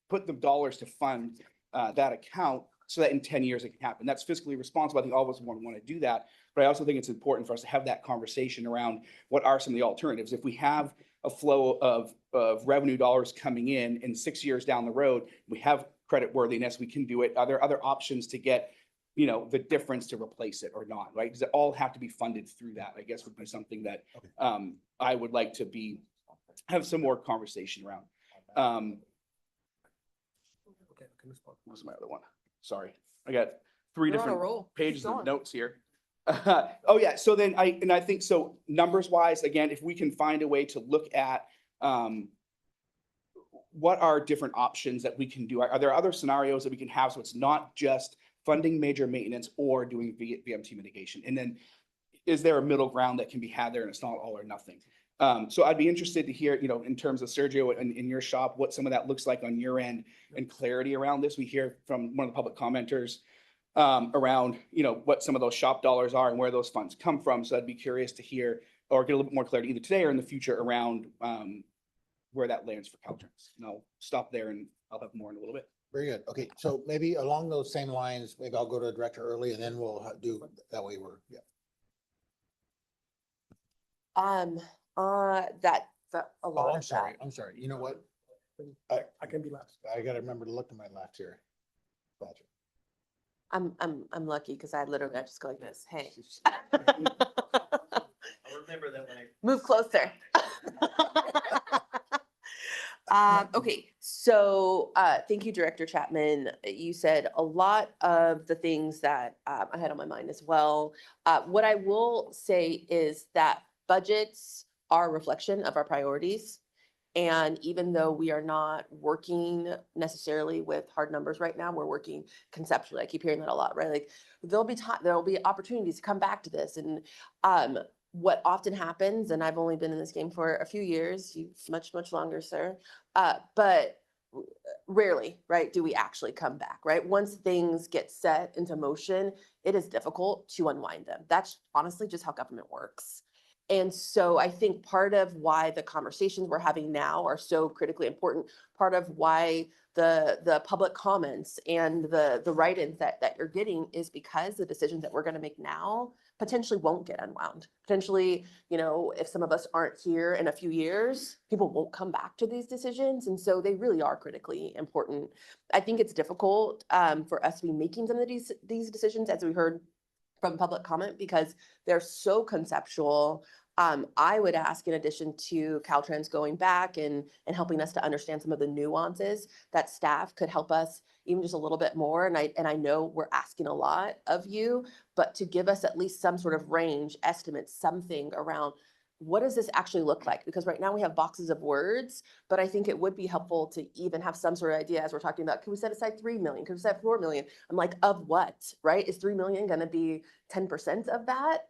[SPEAKER 9] put the dollars to fund that account so that in 10 years it can happen. That's fiscally responsible. I think all of us want to do that. But I also think it's important for us to have that conversation around what are some of the alternatives. If we have a flow of revenue dollars coming in 6 years down the road, we have credit worthiness, we can do it. Are there other options to get, the difference to replace it or not, right? Because it all have to be funded through that, I guess would be something that I would like to have some more conversation around. What's my other one? Sorry, I got 3
[SPEAKER 8] You're on a
[SPEAKER 9] different
[SPEAKER 8] roll.
[SPEAKER 9] pages
[SPEAKER 8] Keep
[SPEAKER 9] of
[SPEAKER 8] going.
[SPEAKER 9] notes here. Oh yeah, so then I think so numbers wise, again, if we can find a way to look at what are different options that we can do? Are there other scenarios that we can have so it's not just funding major maintenance or doing VMT mitigation? And then is there a middle ground that can be had there and it's not all or nothing? So I'd be interested to hear, in terms of Sergio in your shop, what some of that looks like on your end and clarity around this. We hear from one of the public commenters around, what some of those shop dollars are and where those funds come from. So I'd be curious to hear or get a little bit more clarity either today or in the future around where that lands for Caltrans. And I'll stop there and I'll have more in a little bit.
[SPEAKER 1] Very good. Okay, so maybe along those same lines, maybe I'll go to Director Early and then we'll do that way yeah.
[SPEAKER 8] That's a lot
[SPEAKER 1] Oh,
[SPEAKER 8] of that.
[SPEAKER 1] I'm sorry. You know what?
[SPEAKER 2] I can be last.
[SPEAKER 1] I gotta remember to look to my left here. Gotcha.
[SPEAKER 8] I'm lucky because I just go like this. Hey.
[SPEAKER 2] I'll remember that when I.
[SPEAKER 8] Move closer. Okay, so thank you, Director Chapman. You said a lot of the things that I had on my mind as well. What I will say is that budgets are a reflection of our priorities. And even though we are not working necessarily with hard numbers right now, we're working conceptually. I keep hearing that a lot, right? Like there'll be opportunities to come back to this. And what often happens, and I've only been in this game for a few years, you much longer, sir. But rarely, right, do we actually come back, right? Once things get set into motion, it is difficult to unwind them. That's honestly just how government works. And so I think part of why the conversations we're having now are so critically important, part of why the public comments and the write-ins that you're getting is because the decisions that we're going to make now potentially won't get unwound. Potentially, if some of us aren't here in a few years, people won't come back to these decisions. And so they really are critically important. I think it's difficult for us to be making some of these decisions, as we heard from public comment, because they're so conceptual. I would ask, in addition to Caltrans going back and helping us to understand some of the nuances, that staff could help us even just a little bit more. And I know we're asking a lot of you, but to give us at least some sort of range estimate, something around what does this actually look like? Because right now we have boxes of words, but I think it would be helpful to even have some sort of idea as we're talking about, can we set aside 3 million? Can we set 4 million? I'm like, of what, right? Is 3 million going to be 10% of that?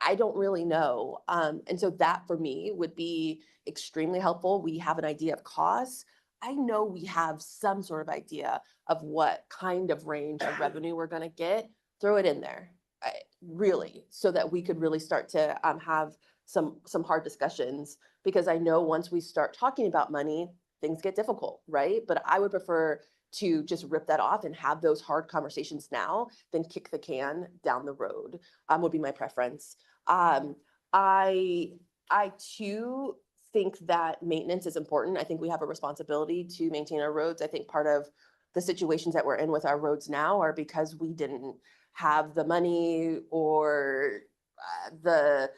[SPEAKER 8] I don't really know. And so that for me would be extremely helpful. We have an idea of costs. I know we have some sort of idea of what kind of range of revenue we're going to get. Throw it in there, really, so that we could really start to have some hard discussions, because I know once we start talking about money, things get difficult, right? But I would prefer to just rip that off and have those hard conversations now than kick the can down the road, would be my preference. I too think that maintenance is important. I think we have a responsibility to maintain our roads. I think part of the situations that we're in with our roads now are because we didn't have the money or the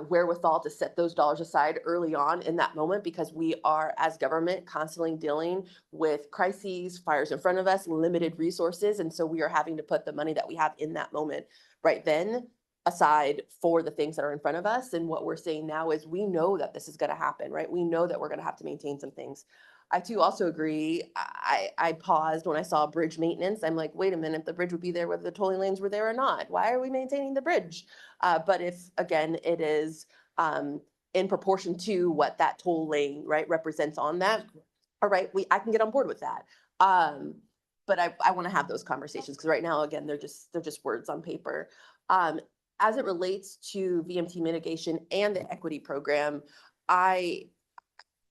[SPEAKER 8] wherewithal to set those dollars aside early on in that moment, because we are, as government, constantly dealing with crises, fires in front of us, limited resources. And so we are having to put the money that we have in that moment right then aside for the things that are in front of us. And what we're saying now is we know that this is going to happen, right? We know that we're going to have to maintain some things. I too also agree. I paused when I saw bridge maintenance. I'm like, wait a minute, the bridge would be there whether the tolling lanes were there or not. Why are we maintaining the bridge? But if, again, it is in proportion to what that toll lane, right, represents on that, all right, I can get on board with that. But I want to have those conversations because right now, again, they're just words on paper. As it relates to VMT mitigation and the equity program, I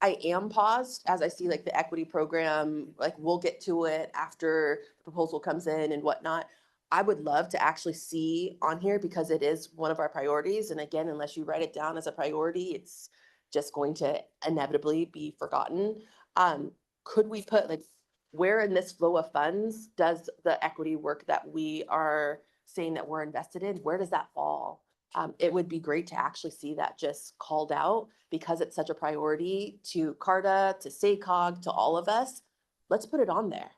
[SPEAKER 8] am paused as I see like the equity program, like we'll get to it after the proposal comes in and whatnot. I would love to actually see on here because it is one of our priorities. And again, unless you write it down as a priority, it's just going to inevitably be forgotten. Could we put like, where in this flow of funds does the equity work that we are saying that we're invested in, where does that fall? It would be great to actually see that just called out because it's such a priority to CARTA, to SACOG, to all of us. Let's put it on there.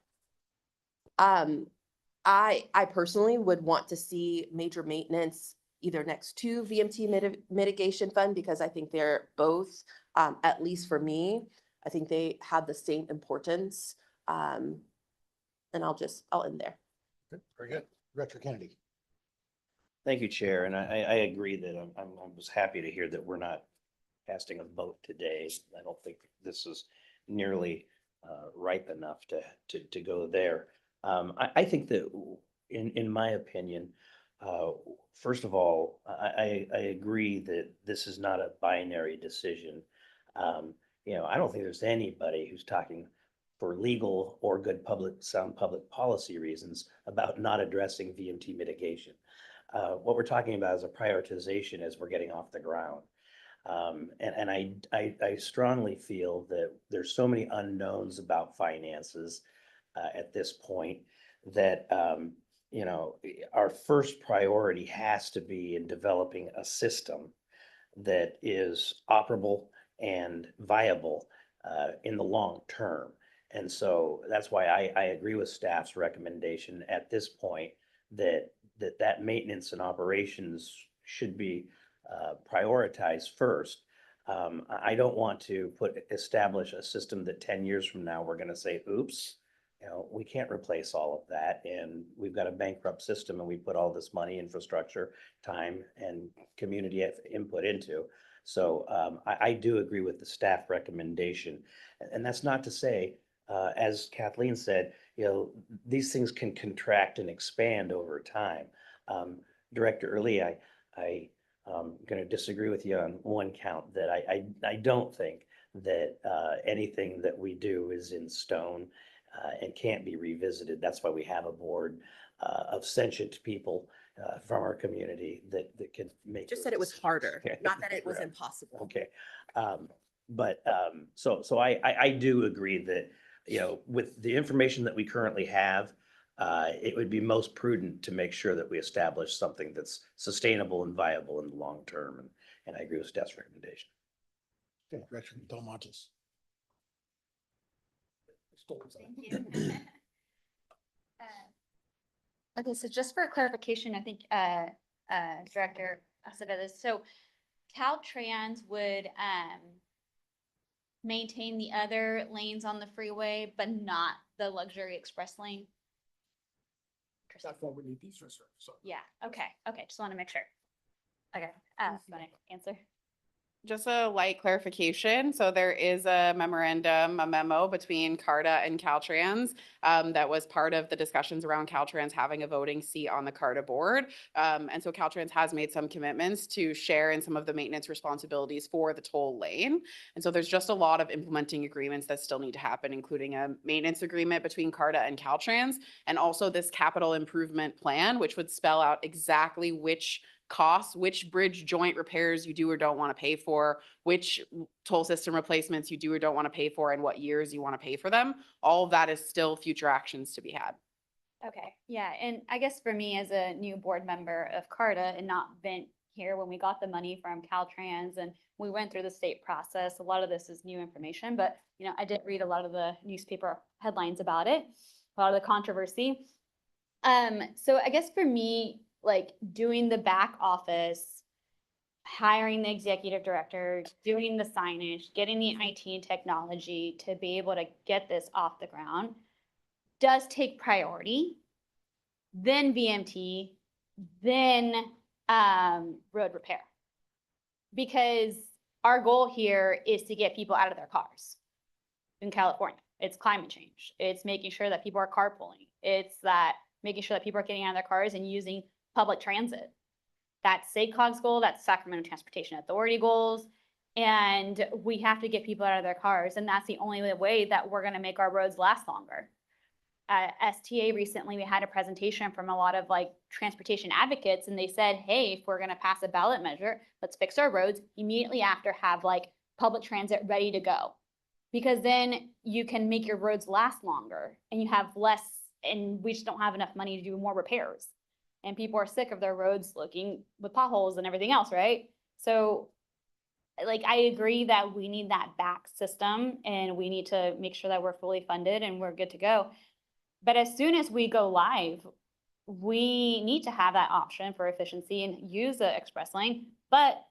[SPEAKER 8] I personally would want to see major maintenance either next to VMT mitigation fund because I think they're both, at least for me, I think they have the same importance. And I'll end there.
[SPEAKER 1] Good, very good. Director Kennedy.
[SPEAKER 6] Thank you, Chair. And I agree that I was happy to hear that we're not casting a vote today. I don't think this is nearly ripe enough to go there. I think that in my opinion, first of all, I agree that this is not a binary decision. You know, I don't think there's anybody who's talking for legal or good sound public policy reasons about not addressing VMT mitigation. What we're talking about is a prioritization as we're getting off the ground. And I strongly feel that there's so many unknowns about finances at this point that, you know, our first priority has to be in developing a system that is operable and viable in the long term. And so that's why I agree with staff's recommendation at this point that maintenance and operations should be prioritized first. I don't want to establish a system that 10 years from now, we're going to say, oops, you know, we can't replace all of that. And we've got a bankrupt system and we put all this money, infrastructure, time, and community input into. So I do agree with the staff recommendation. And that's not to say, as Kathleen said, you know, these things can contract and expand over time. Director Early, I'm going to disagree with you on one count that I don't think that anything that we do is in stone and can't be revisited. That's why we have a board of sentient people from our community that can make.
[SPEAKER 8] Just said it was harder, not that it was impossible.
[SPEAKER 6] Okay. So I do agree that, you know, with the information that we currently have, it would be most prudent to make sure that we establish something that's sustainable and viable in the long term. And I agree with staff's recommendation.
[SPEAKER 1] Okay, Director Delamontes.
[SPEAKER 14] Okay, so just for clarification, I think Director Acevedo, so Caltrans would maintain the other lanes on the freeway, but not the luxury express lane?
[SPEAKER 2] That's why we need these reserves. So
[SPEAKER 14] Yeah, okay, just want to make sure. Okay, want to answer?
[SPEAKER 7] Just a light clarification. So there is a memo between CARTA and Caltrans that was part of the discussions around Caltrans having a voting seat on the CARTA board. And so Caltrans has made some commitments to share in some of the maintenance responsibilities for the toll lane. And so there's just a lot of implementing agreements that still need to happen, including a maintenance agreement between CARTA and Caltrans, and also this capital improvement plan, which would spell out exactly which costs, which bridge joint repairs you do or don't want to pay for, which toll system replacements you do or don't want to pay for, and what years you want to pay for them. All of that is still future actions to be had.
[SPEAKER 14] Okay, yeah, and I guess for me as a new board member of CARTA and not been here when we got the money from Caltrans and we went through the state process, a lot of this is new information, but you know, I did read a lot of the newspaper headlines about it, a lot of the controversy. So I guess for me, like doing the back office, hiring the executive director, doing the signage, getting the IT and technology to be able to get this off the ground does take priority, then VMT, then road repair. Because our goal here is to get people out of their cars in California. It's climate change. It's making sure that people are carpooling. It's that making sure that people are getting out of their cars and using public transit. That's SACOG's goal, that's Sacramento Transportation Authority goals. And we have to get people out of their cars. And that's the only way that we're gonna make our roads last longer. At STA recently, we had a presentation from a lot of like transportation advocates, and they said, hey, if we're gonna pass a ballot measure, let's fix our roads immediately after, have like public transit ready to go. Because then you can make your roads last longer and you have less, and we just don't have enough money to do more repairs. And people are sick of their roads looking with potholes and everything else, right? So like, I agree that we need that back system and we need to make sure that we're fully funded and we're good to go. But as soon as we go live, we need to have that option for efficiency and use the express lane, but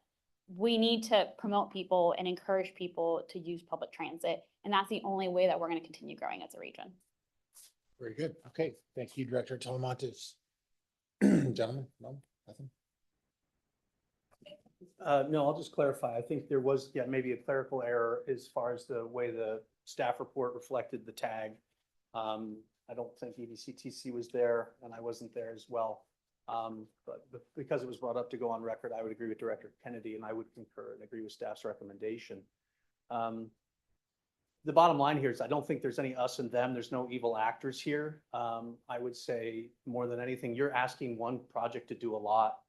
[SPEAKER 14] we need to promote people and encourage people to use public transit. And that's the only way that we're going to continue growing as a region.
[SPEAKER 1] Very good. Okay, thank you, Director Talamantes. Gentlemen, no, nothing?
[SPEAKER 2] No, I'll just clarify. I think there was, yeah, maybe a clerical error as far as the way the staff report reflected the tag. I don't think EDCTC was there and I wasn't there as well. But because it was brought up to go on record, I would agree with Director Kennedy and I would concur and agree with staff's recommendation. The bottom line here is I don't think there's any us and them. There's no evil actors here. I would say more than anything, you're asking one project to do a lot.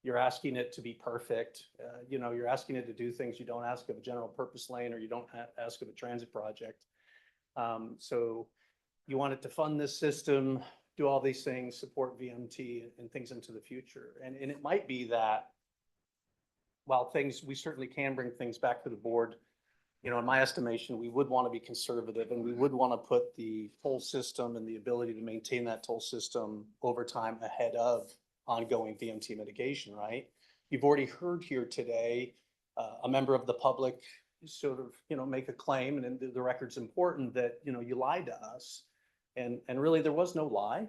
[SPEAKER 2] You're asking it to be perfect. You know, you're asking it to do things you don't ask of a general purpose lane or you don't ask of a transit project. So you want it to fund this system, do all these things, support VMT and things into the future. And it might be that while we certainly can bring things back to the board, you know, in my estimation, we would want to be conservative and we would want to put the toll system and the ability to maintain that toll system over time ahead of ongoing VMT mitigation, right? You've already heard here today, a member of the public sort of, you know, make a claim, and the record's important that, you know, you lied to us. And really there was no lie.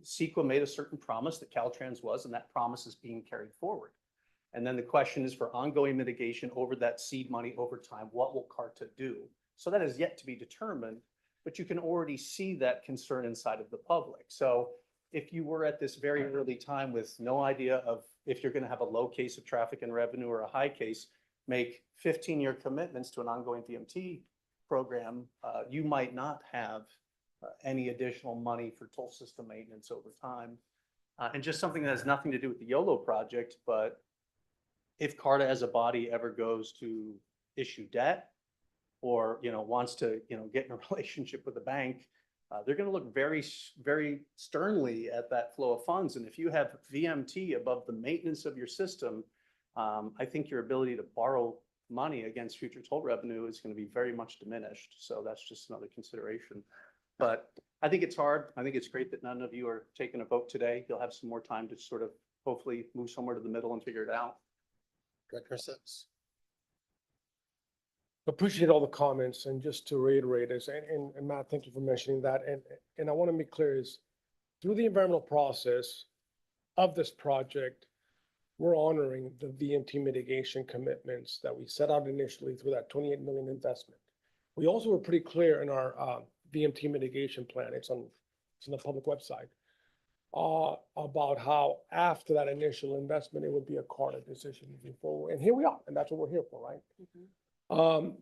[SPEAKER 2] CEQA made a certain promise that Caltrans was, and that promise is being carried forward. And then the question is for ongoing mitigation over that seed money over time, what will CARTA do? So that is yet to be determined, but you can already see that concern inside of the public. So if you were at this very early time with no idea of if you're going to have a low case of traffic and revenue or a high case, make 15-year commitments to an ongoing VMT program, you might not have any additional money for toll system maintenance over time. And just something that has nothing to do with the YOLO project, but if CARTA as a body ever goes to issue debt or, you know, wants to, you know, get in a relationship with a bank, they're going to look very, very sternly at that flow of funds. And if you have VMT above the maintenance of your system, I think your ability to borrow money against future toll revenue is going to be very much diminished. So that's just another consideration. But I think it's hard. I think it's great that none of you are taking a vote today. You'll have some more time to sort of hopefully move somewhere to the middle and figure it out.
[SPEAKER 1] Director Sims.
[SPEAKER 2] Appreciate all the comments, and just to reiterate this, and Matt, thank you for mentioning that. And I want to make clear is through the environmental process of this project, we're honoring the VMT mitigation commitments that we set out initially through that 28 million investment. We also were pretty clear in our VMT mitigation plan. It's on the public website about how after that initial investment, it would be a CARTA decision moving forward. And here we are, and that's what we're here for, right? Mm-hmm.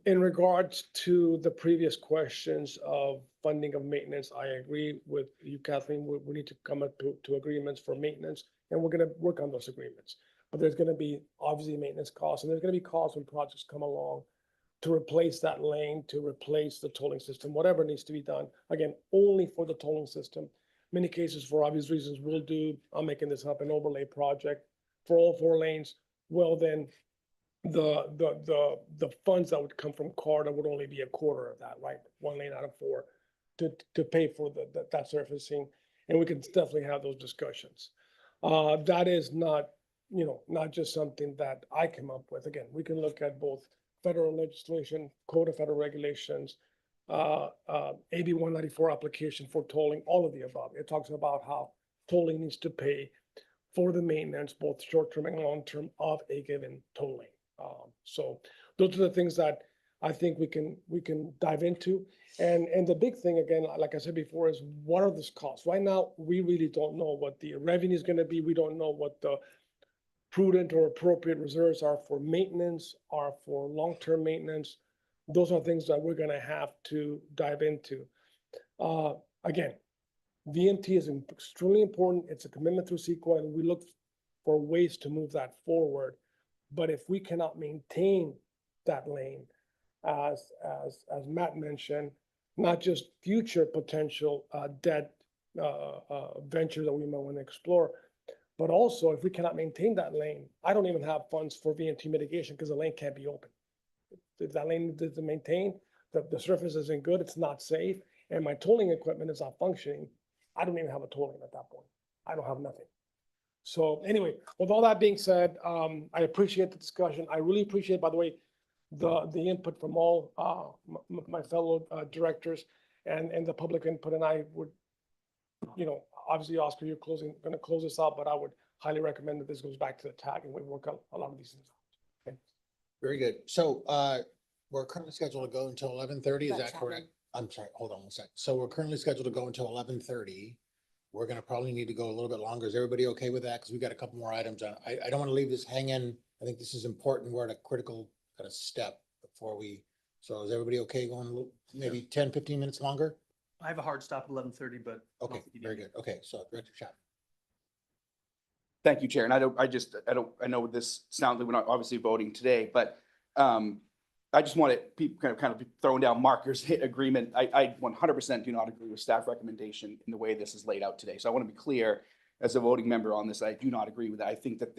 [SPEAKER 2] In regards to the previous questions of funding of maintenance, I agree with you, Kathleen. We need to come up to agreements for maintenance, and we're going to work on those agreements. there's gonna be obviously maintenance costs, and there's gonna be costs when projects come along to replace that lane, to replace the tolling system, whatever needs to be done. Again, only for the tolling system. Many cases, for obvious reasons, we'll do, I'm making this up, an overlay project for all 4 lanes. Well, then the funds that would come from CARTA would only be a quarter of that, right? 1 lane out of 4 to pay for that surfacing. And we can definitely have those discussions. That is not, not just something that I came up with. Again, we can look at both federal legislation, code of federal regulations, AB 194 application for tolling, all of the above. It talks about how tolling needs to pay for the maintenance, both short-term and long-term, of a given tolling. So those are the things that I think we can dive into. And the big thing, again, like I said before, is what are those costs? Right now, we really don't know what the revenue is going to be. We don't know what the prudent or appropriate reserves are for maintenance, are for long-term maintenance. Those are things that we're going to have to dive into. Again, VMT is extremely important. It's a commitment through CEQA, and we look for ways to move that forward. But if we cannot maintain that lane, as Matt mentioned, not just future potential debt venture that we might want to explore, but also if we cannot maintain that lane, I don't even have funds for VMT mitigation because the lane can't be open. If that lane is maintained, the surface isn't good, it's not safe, and my tolling equipment is not functioning, I don't even have a tolling at that point. I don't have nothing. So anyway, with all that being said, I appreciate the discussion. I really appreciate, by the way, the input from all my fellow directors and the public input. And I would, obviously, Oscar, you're going to close this out, but I would highly recommend that this goes back to the tag and we work out a lot of these things. Okay.
[SPEAKER 1] Very good. So we're currently scheduled to go until 11:30. Is that correct? I'm sorry, hold on one second. So we're currently scheduled to go until 11:30. We're gonna probably need to go a little bit longer. Is everybody okay with that? Because we got a couple more items on. I don't want to leave this hanging. I think this is important. We're at a critical kind of step before we, so is everybody okay going a little, maybe 10, 15 minutes longer?
[SPEAKER 15] I have a hard stop at 11:30, but.
[SPEAKER 1] Okay, very good. Okay, so Director Chapman.
[SPEAKER 9] Thank you, Chair. And I know this sounds like we're not obviously voting today, but I just wanted people kind of throwing down markers, hit agreement. I 100% do not agree with staff recommendation in the way this is laid out today. So I want to be clear as a voting member on this. I do not agree with that. I think that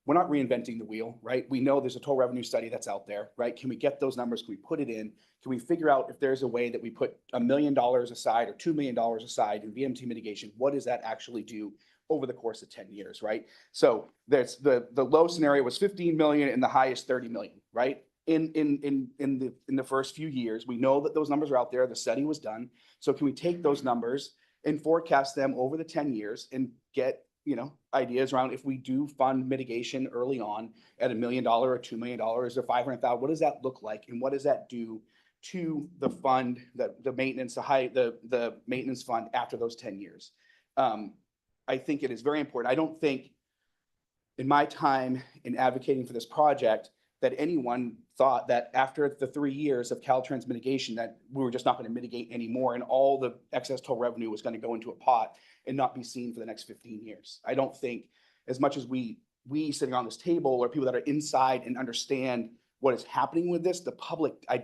[SPEAKER 9] we're not reinventing the wheel, right? We know there's a toll revenue study that's out there, right? Can we get those numbers? Can we put it in? Can we figure out if there's a way that we put $1 million aside or $2 million aside in VMT mitigation? What does that actually do over the course of 10 years, right? So there's the low scenario was 15 million and the highest 30 million, right? In the first few years, we know that those numbers are out there. The study was done. So can we take those numbers and forecast them over the 10 years and get, ideas around if we do fund mitigation early on at $1 million or $2 million or 500,000, what does that look like? And what does that do to the fund, the maintenance, the maintenance fund after those 10 years? I think it is very important. I don't think in my time in advocating for this project that anyone thought that after the 3 years of Caltrans mitigation that we were just not going to mitigate anymore and all the excess toll revenue was going to go into a pot and not be seen for the next 15 years. I don't think as much as we sitting on this table or people that are inside and understand what is happening with this, the public, I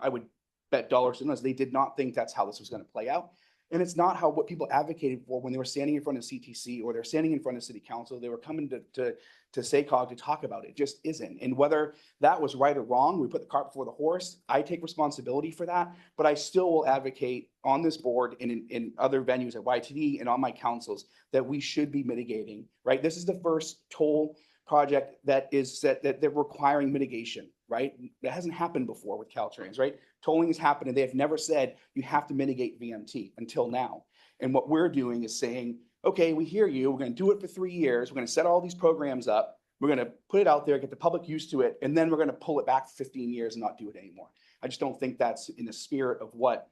[SPEAKER 9] would bet dollars to us, they did not think that's how this was going to play out. And it's not what people advocated for when they were standing in front of CTC or they're standing in front of City Council. They were coming to SACOG to talk about it. It just isn't. And whether that was right or wrong, we put the cart before the horse. I take responsibility for that, but I still will advocate on this board and in other venues at YTD and on my councils that we should be mitigating, right? This is the first toll project that they're requiring mitigation, right? That hasn't happened before with Caltrans, right? Tolling has happened and they have never said you have to mitigate VMT until now. And what we're doing is saying, okay, we hear you. We're going to do it for 3 years. We're going to set all these programs up. We're going to put it out there, get the public used to it, and then we're going to pull it back for 15 years and not do it anymore. I just don't think that's in the spirit of what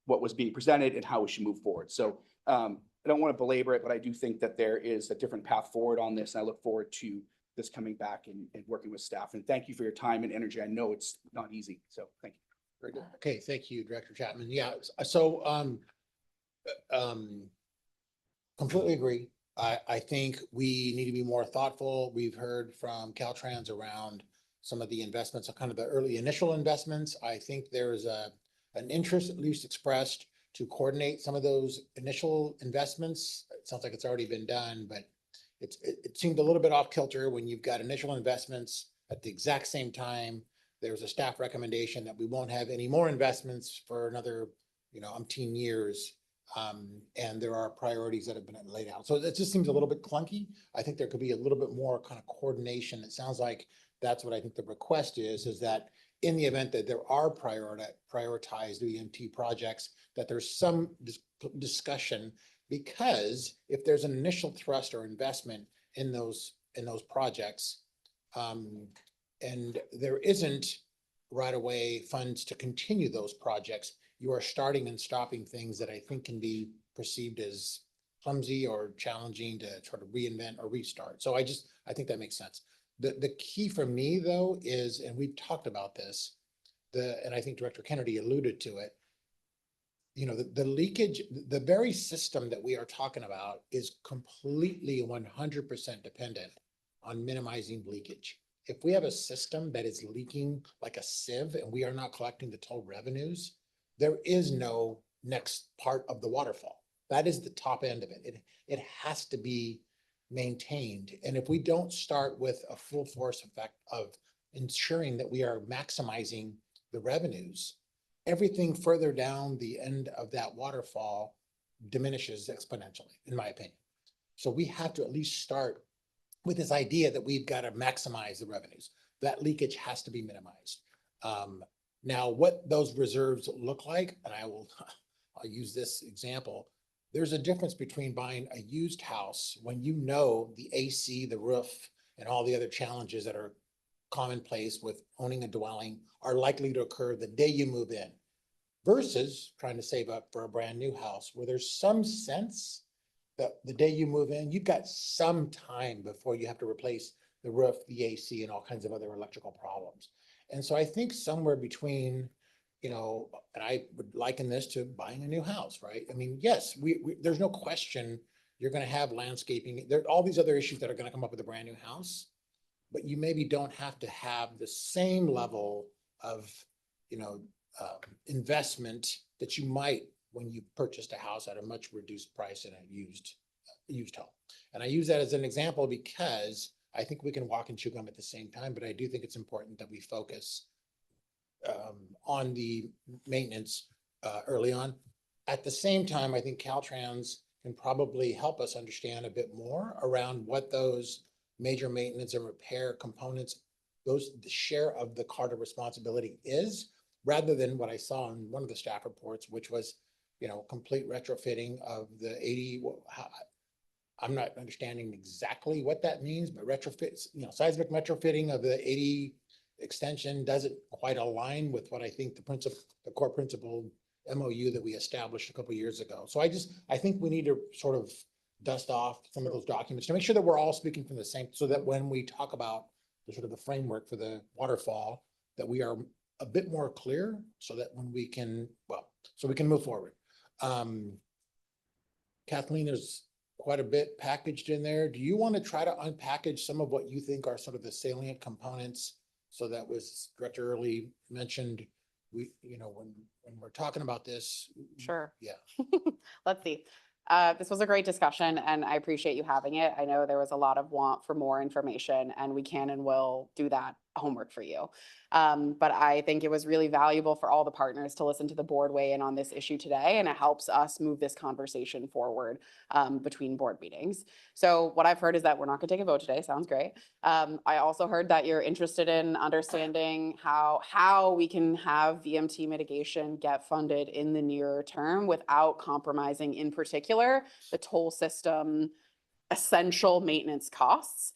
[SPEAKER 9] was being presented and how we should move forward. So I don't want to belabor it, but I do think that there is a different path forward on this. And I look forward to this coming back and working with staff. And thank you for your time and energy. I know it's not easy. So thank you.
[SPEAKER 1] Very good. Okay, thank you, Director Chapman. Yeah, so completely agree. I think we need to be more thoughtful. We've heard from Caltrans around some of the investments, kind of the early initial investments. I think there's an interest at least expressed to coordinate some of those initial investments. It sounds like it's already been done, but it seemed a little bit off kilter when you've got initial investments at the exact same time. There's a staff recommendation that we won't have any more investments for another, umpteen years. And there are priorities that have been laid out. So it just seems a little bit clunky. I think there could be a little bit more kind of coordination. It sounds like that's what I think the request is that in the event that there are prioritized EMT projects, that there's some discussion, because if there's an initial thrust or investment in those projects, and there isn't right away funds to continue those projects, you are starting and stopping things that I think can be perceived as clumsy or challenging to sort of reinvent or restart. So I think that makes sense. The key for me though is, and we've talked about this, and I think Director Kennedy alluded to it, the leakage, the very system that we are talking about is completely 100% dependent on minimizing leakage. If we have a system that is leaking like a sieve and we are not collecting the toll revenues, there is no next part of the waterfall. That is the top end of it. It has to be maintained. And if we don't start with a full force effect of ensuring that we are maximizing the revenues, everything further down the end of that waterfall diminishes exponentially, in my opinion. So we have to at least start with this idea that we've got to maximize the revenues. That leakage has to be minimized. Now, what those reserves look like, and I'll use this example. There's a difference between buying a used house when you know the AC, the roof, and all the other challenges that are commonplace with owning a dwelling are likely to occur the day you move in, versus trying to save up for a brand new house where there's some sense that the day you move in, you've got some time before you have to replace the roof, the AC, and all kinds of other electrical problems. And so I think somewhere between, and I would liken this to buying a new house, right? I mean, yes, there's no question you're going to have landscaping. There are all these other issues that are going to come up with a brand new house, but you maybe don't have to have the same level of, investment that you might when you purchased a house at a much reduced price in a used home. And I use that as an example because I think we can walk and chew gum at the same time, but I do think it's important that we focus on the maintenance early on. At the same time, I think Caltrans can probably help us understand a bit more around what those major maintenance and repair components, the share of the CARTA responsibility is, rather than what I saw in one of the staff reports, which was, complete retrofitting of the 80. I'm not understanding exactly what that means, but retrofits, seismic retrofitting of the 80 extension doesn't quite align with what I think the core principle MOU that we established a couple of years ago. So I think we need to sort of dust off some of those documents to make sure that we're all speaking from the same, so that when we talk about the sort of the framework for the waterfall, that we are a bit more clear, so that when we can, so we can move forward. Kathleen, there's quite a bit packaged in there. Do you want to try to unpackage some of what you think are sort of the salient components? So that was Director Early mentioned, when we're talking about this.
[SPEAKER 7] Sure.
[SPEAKER 1] Yeah.
[SPEAKER 7] Let's see. This was a great discussion and I appreciate you having it. I know there was a lot of want for more information and we can and will do that homework for you. But I think it was really valuable for all the partners to listen to the board weigh in on this issue today, and it helps us move this conversation forward between board meetings. So what I've heard is that we're not gonna take a vote today. Sounds great. I also heard that you're interested in understanding how we can have VMT mitigation get funded in the near term without compromising, in particular, the toll system essential maintenance costs.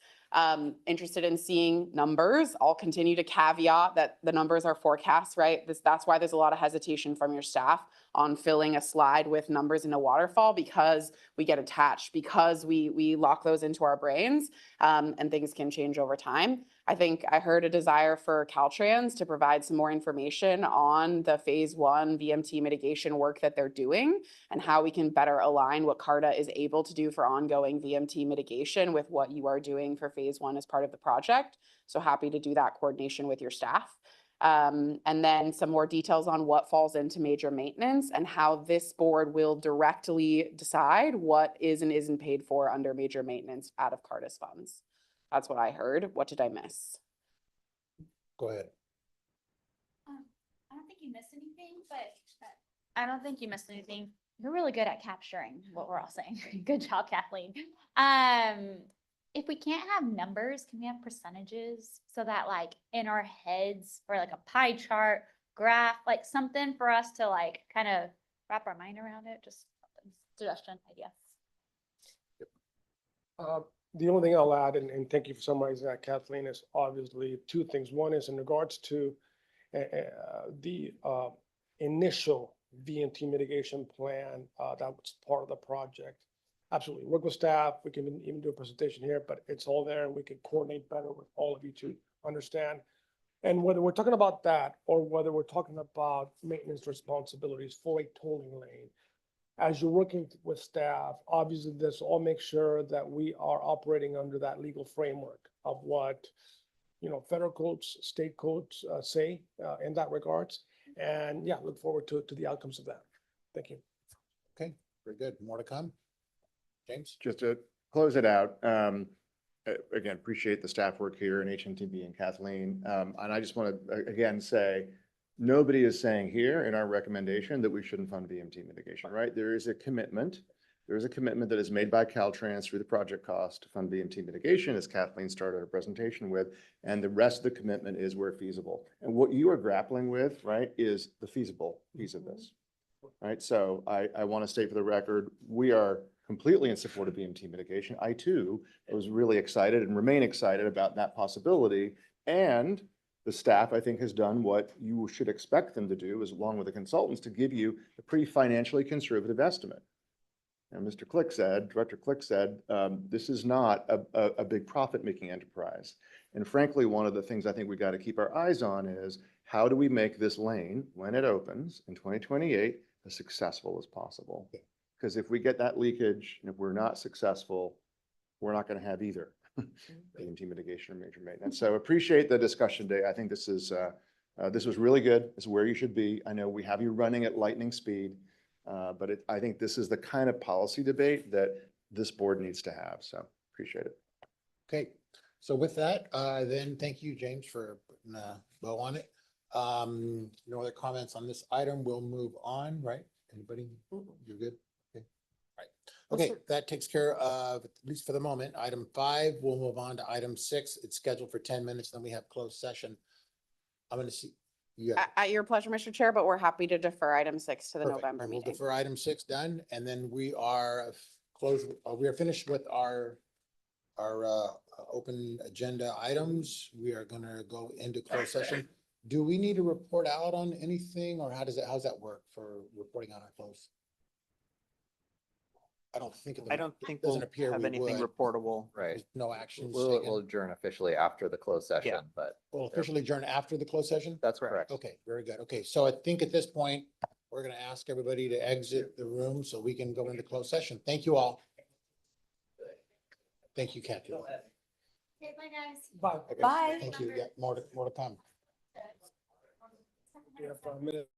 [SPEAKER 7] Interested in seeing numbers. I'll continue to caveat that the numbers are forecasts, right? That's why there's a lot of hesitation from your staff on filling a slide with numbers in a waterfall, because we get attached, because we lock those into our brains, and things can change over time. I think I heard a desire for Caltrans to provide some more information on the phase one VMT mitigation work that they're doing and how we can better align what CARTA is able to do for ongoing VMT mitigation with what you are doing for phase one as part of the project. So happy to do that coordination with your staff. And then some more details on what falls into major maintenance and how this board will directly decide what is and isn't paid for under major maintenance out of CARTA's funds. That's what I heard. What did I miss?
[SPEAKER 1] Go ahead.
[SPEAKER 14] I don't think you missed anything, but I don't think you missed anything. You're really good at capturing what we're all saying. Good job, Kathleen. If we can't have numbers, can we have percentages so that like in our heads or like a pie chart, graph, like something for us to like kind of wrap our mind around it? Just something, suggestion, idea.
[SPEAKER 2] The only thing I'll add, and thank you for summarizing that, Kathleen, is obviously two things. One is in regards to the initial VMT mitigation plan that was part of the project. Absolutely, work with staff. We can even do a presentation here, but it's all there and we can coordinate better with all of you to understand. And whether we're talking about that or whether we're talking about maintenance responsibilities for a tolling lane, as you're working with staff, obviously this all make sure that we are operating under that legal framework of what, federal codes, state codes say in that regards. And yeah, look forward to the outcomes of that. Thank you.
[SPEAKER 1] Okay, very good. More to come. James?
[SPEAKER 16] Just to close it out, again, appreciate the staff work here and HNTB and Kathleen. And I just want to again say, nobody is saying here in our recommendation that we shouldn't fund VMT mitigation, right? There is a commitment. There is a commitment that is made by Caltrans through the project cost to fund VMT mitigation, as Kathleen started her presentation with, and the rest of the commitment is where feasible. And what you are grappling with, right, is the feasible piece of this, right? So I want to state for the record, we are completely in support of VMT mitigation. I too was really excited and remain excited about that possibility. And the staff, I think, has done what you should expect them to do, is along with the consultants, to give you a pretty financially conservative estimate. And Mr. Click said, Director Click said, this is not a big profit-making enterprise. And frankly, one of the things I think we got to keep our eyes on is how do we make this lane, when it opens in 2028, as successful as possible? Because if we get that leakage, and if we're not successful, we're not going to have either VMT mitigation or major maintenance. So appreciate the discussion today. I think this was really good. It's where you should be. I know we have you running at lightning speed, but I think this is the kind of policy debate that this board needs to have. So appreciate it.
[SPEAKER 1] Okay, so with that, then thank you, James, for putting a bow on it. No other comments on this item. We'll move on, right? Anybody? You're good? Okay. All right. Okay, that takes care of, at least for the moment, item 5. We'll move on to item 6. It's scheduled for 10 minutes, then we have closed session. I'm going to see.
[SPEAKER 7] At your pleasure, Mr. Chair, but we're happy to defer item 6 to the
[SPEAKER 1] Perfect.
[SPEAKER 7] November
[SPEAKER 1] Then we'll
[SPEAKER 7] meeting.
[SPEAKER 1] defer item 6 done, and then we are closed. We are finished with our open agenda items. We are going to go into closed session. Do we need to report out on anything, or how's that work for reporting on our close? I don't think
[SPEAKER 3] we'll
[SPEAKER 1] appear
[SPEAKER 3] have
[SPEAKER 1] we
[SPEAKER 3] anything
[SPEAKER 1] would.
[SPEAKER 3] reportable. Right.
[SPEAKER 1] There's no actions
[SPEAKER 3] We'll
[SPEAKER 1] taken.
[SPEAKER 3] adjourn officially after the closed session,
[SPEAKER 1] Yeah.
[SPEAKER 3] but.
[SPEAKER 1] We'll officially adjourn after the closed session?
[SPEAKER 3] That's correct.
[SPEAKER 1] Okay, very good. Okay, so I think at this point, we're going to ask everybody to exit the room so we can go into closed session. Thank you all. Thank you, Kathy.
[SPEAKER 14] Okay, bye, guys.
[SPEAKER 2] Bye.
[SPEAKER 1] Okay,
[SPEAKER 8] Bye.
[SPEAKER 1] Thank you. Yeah, more to come.
[SPEAKER 2] We have 5 minutes.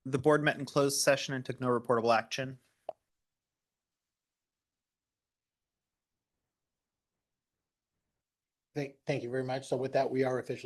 [SPEAKER 17] The board met in closed session and took no reportable action.
[SPEAKER 1] Thank you very much. So with that, we are officially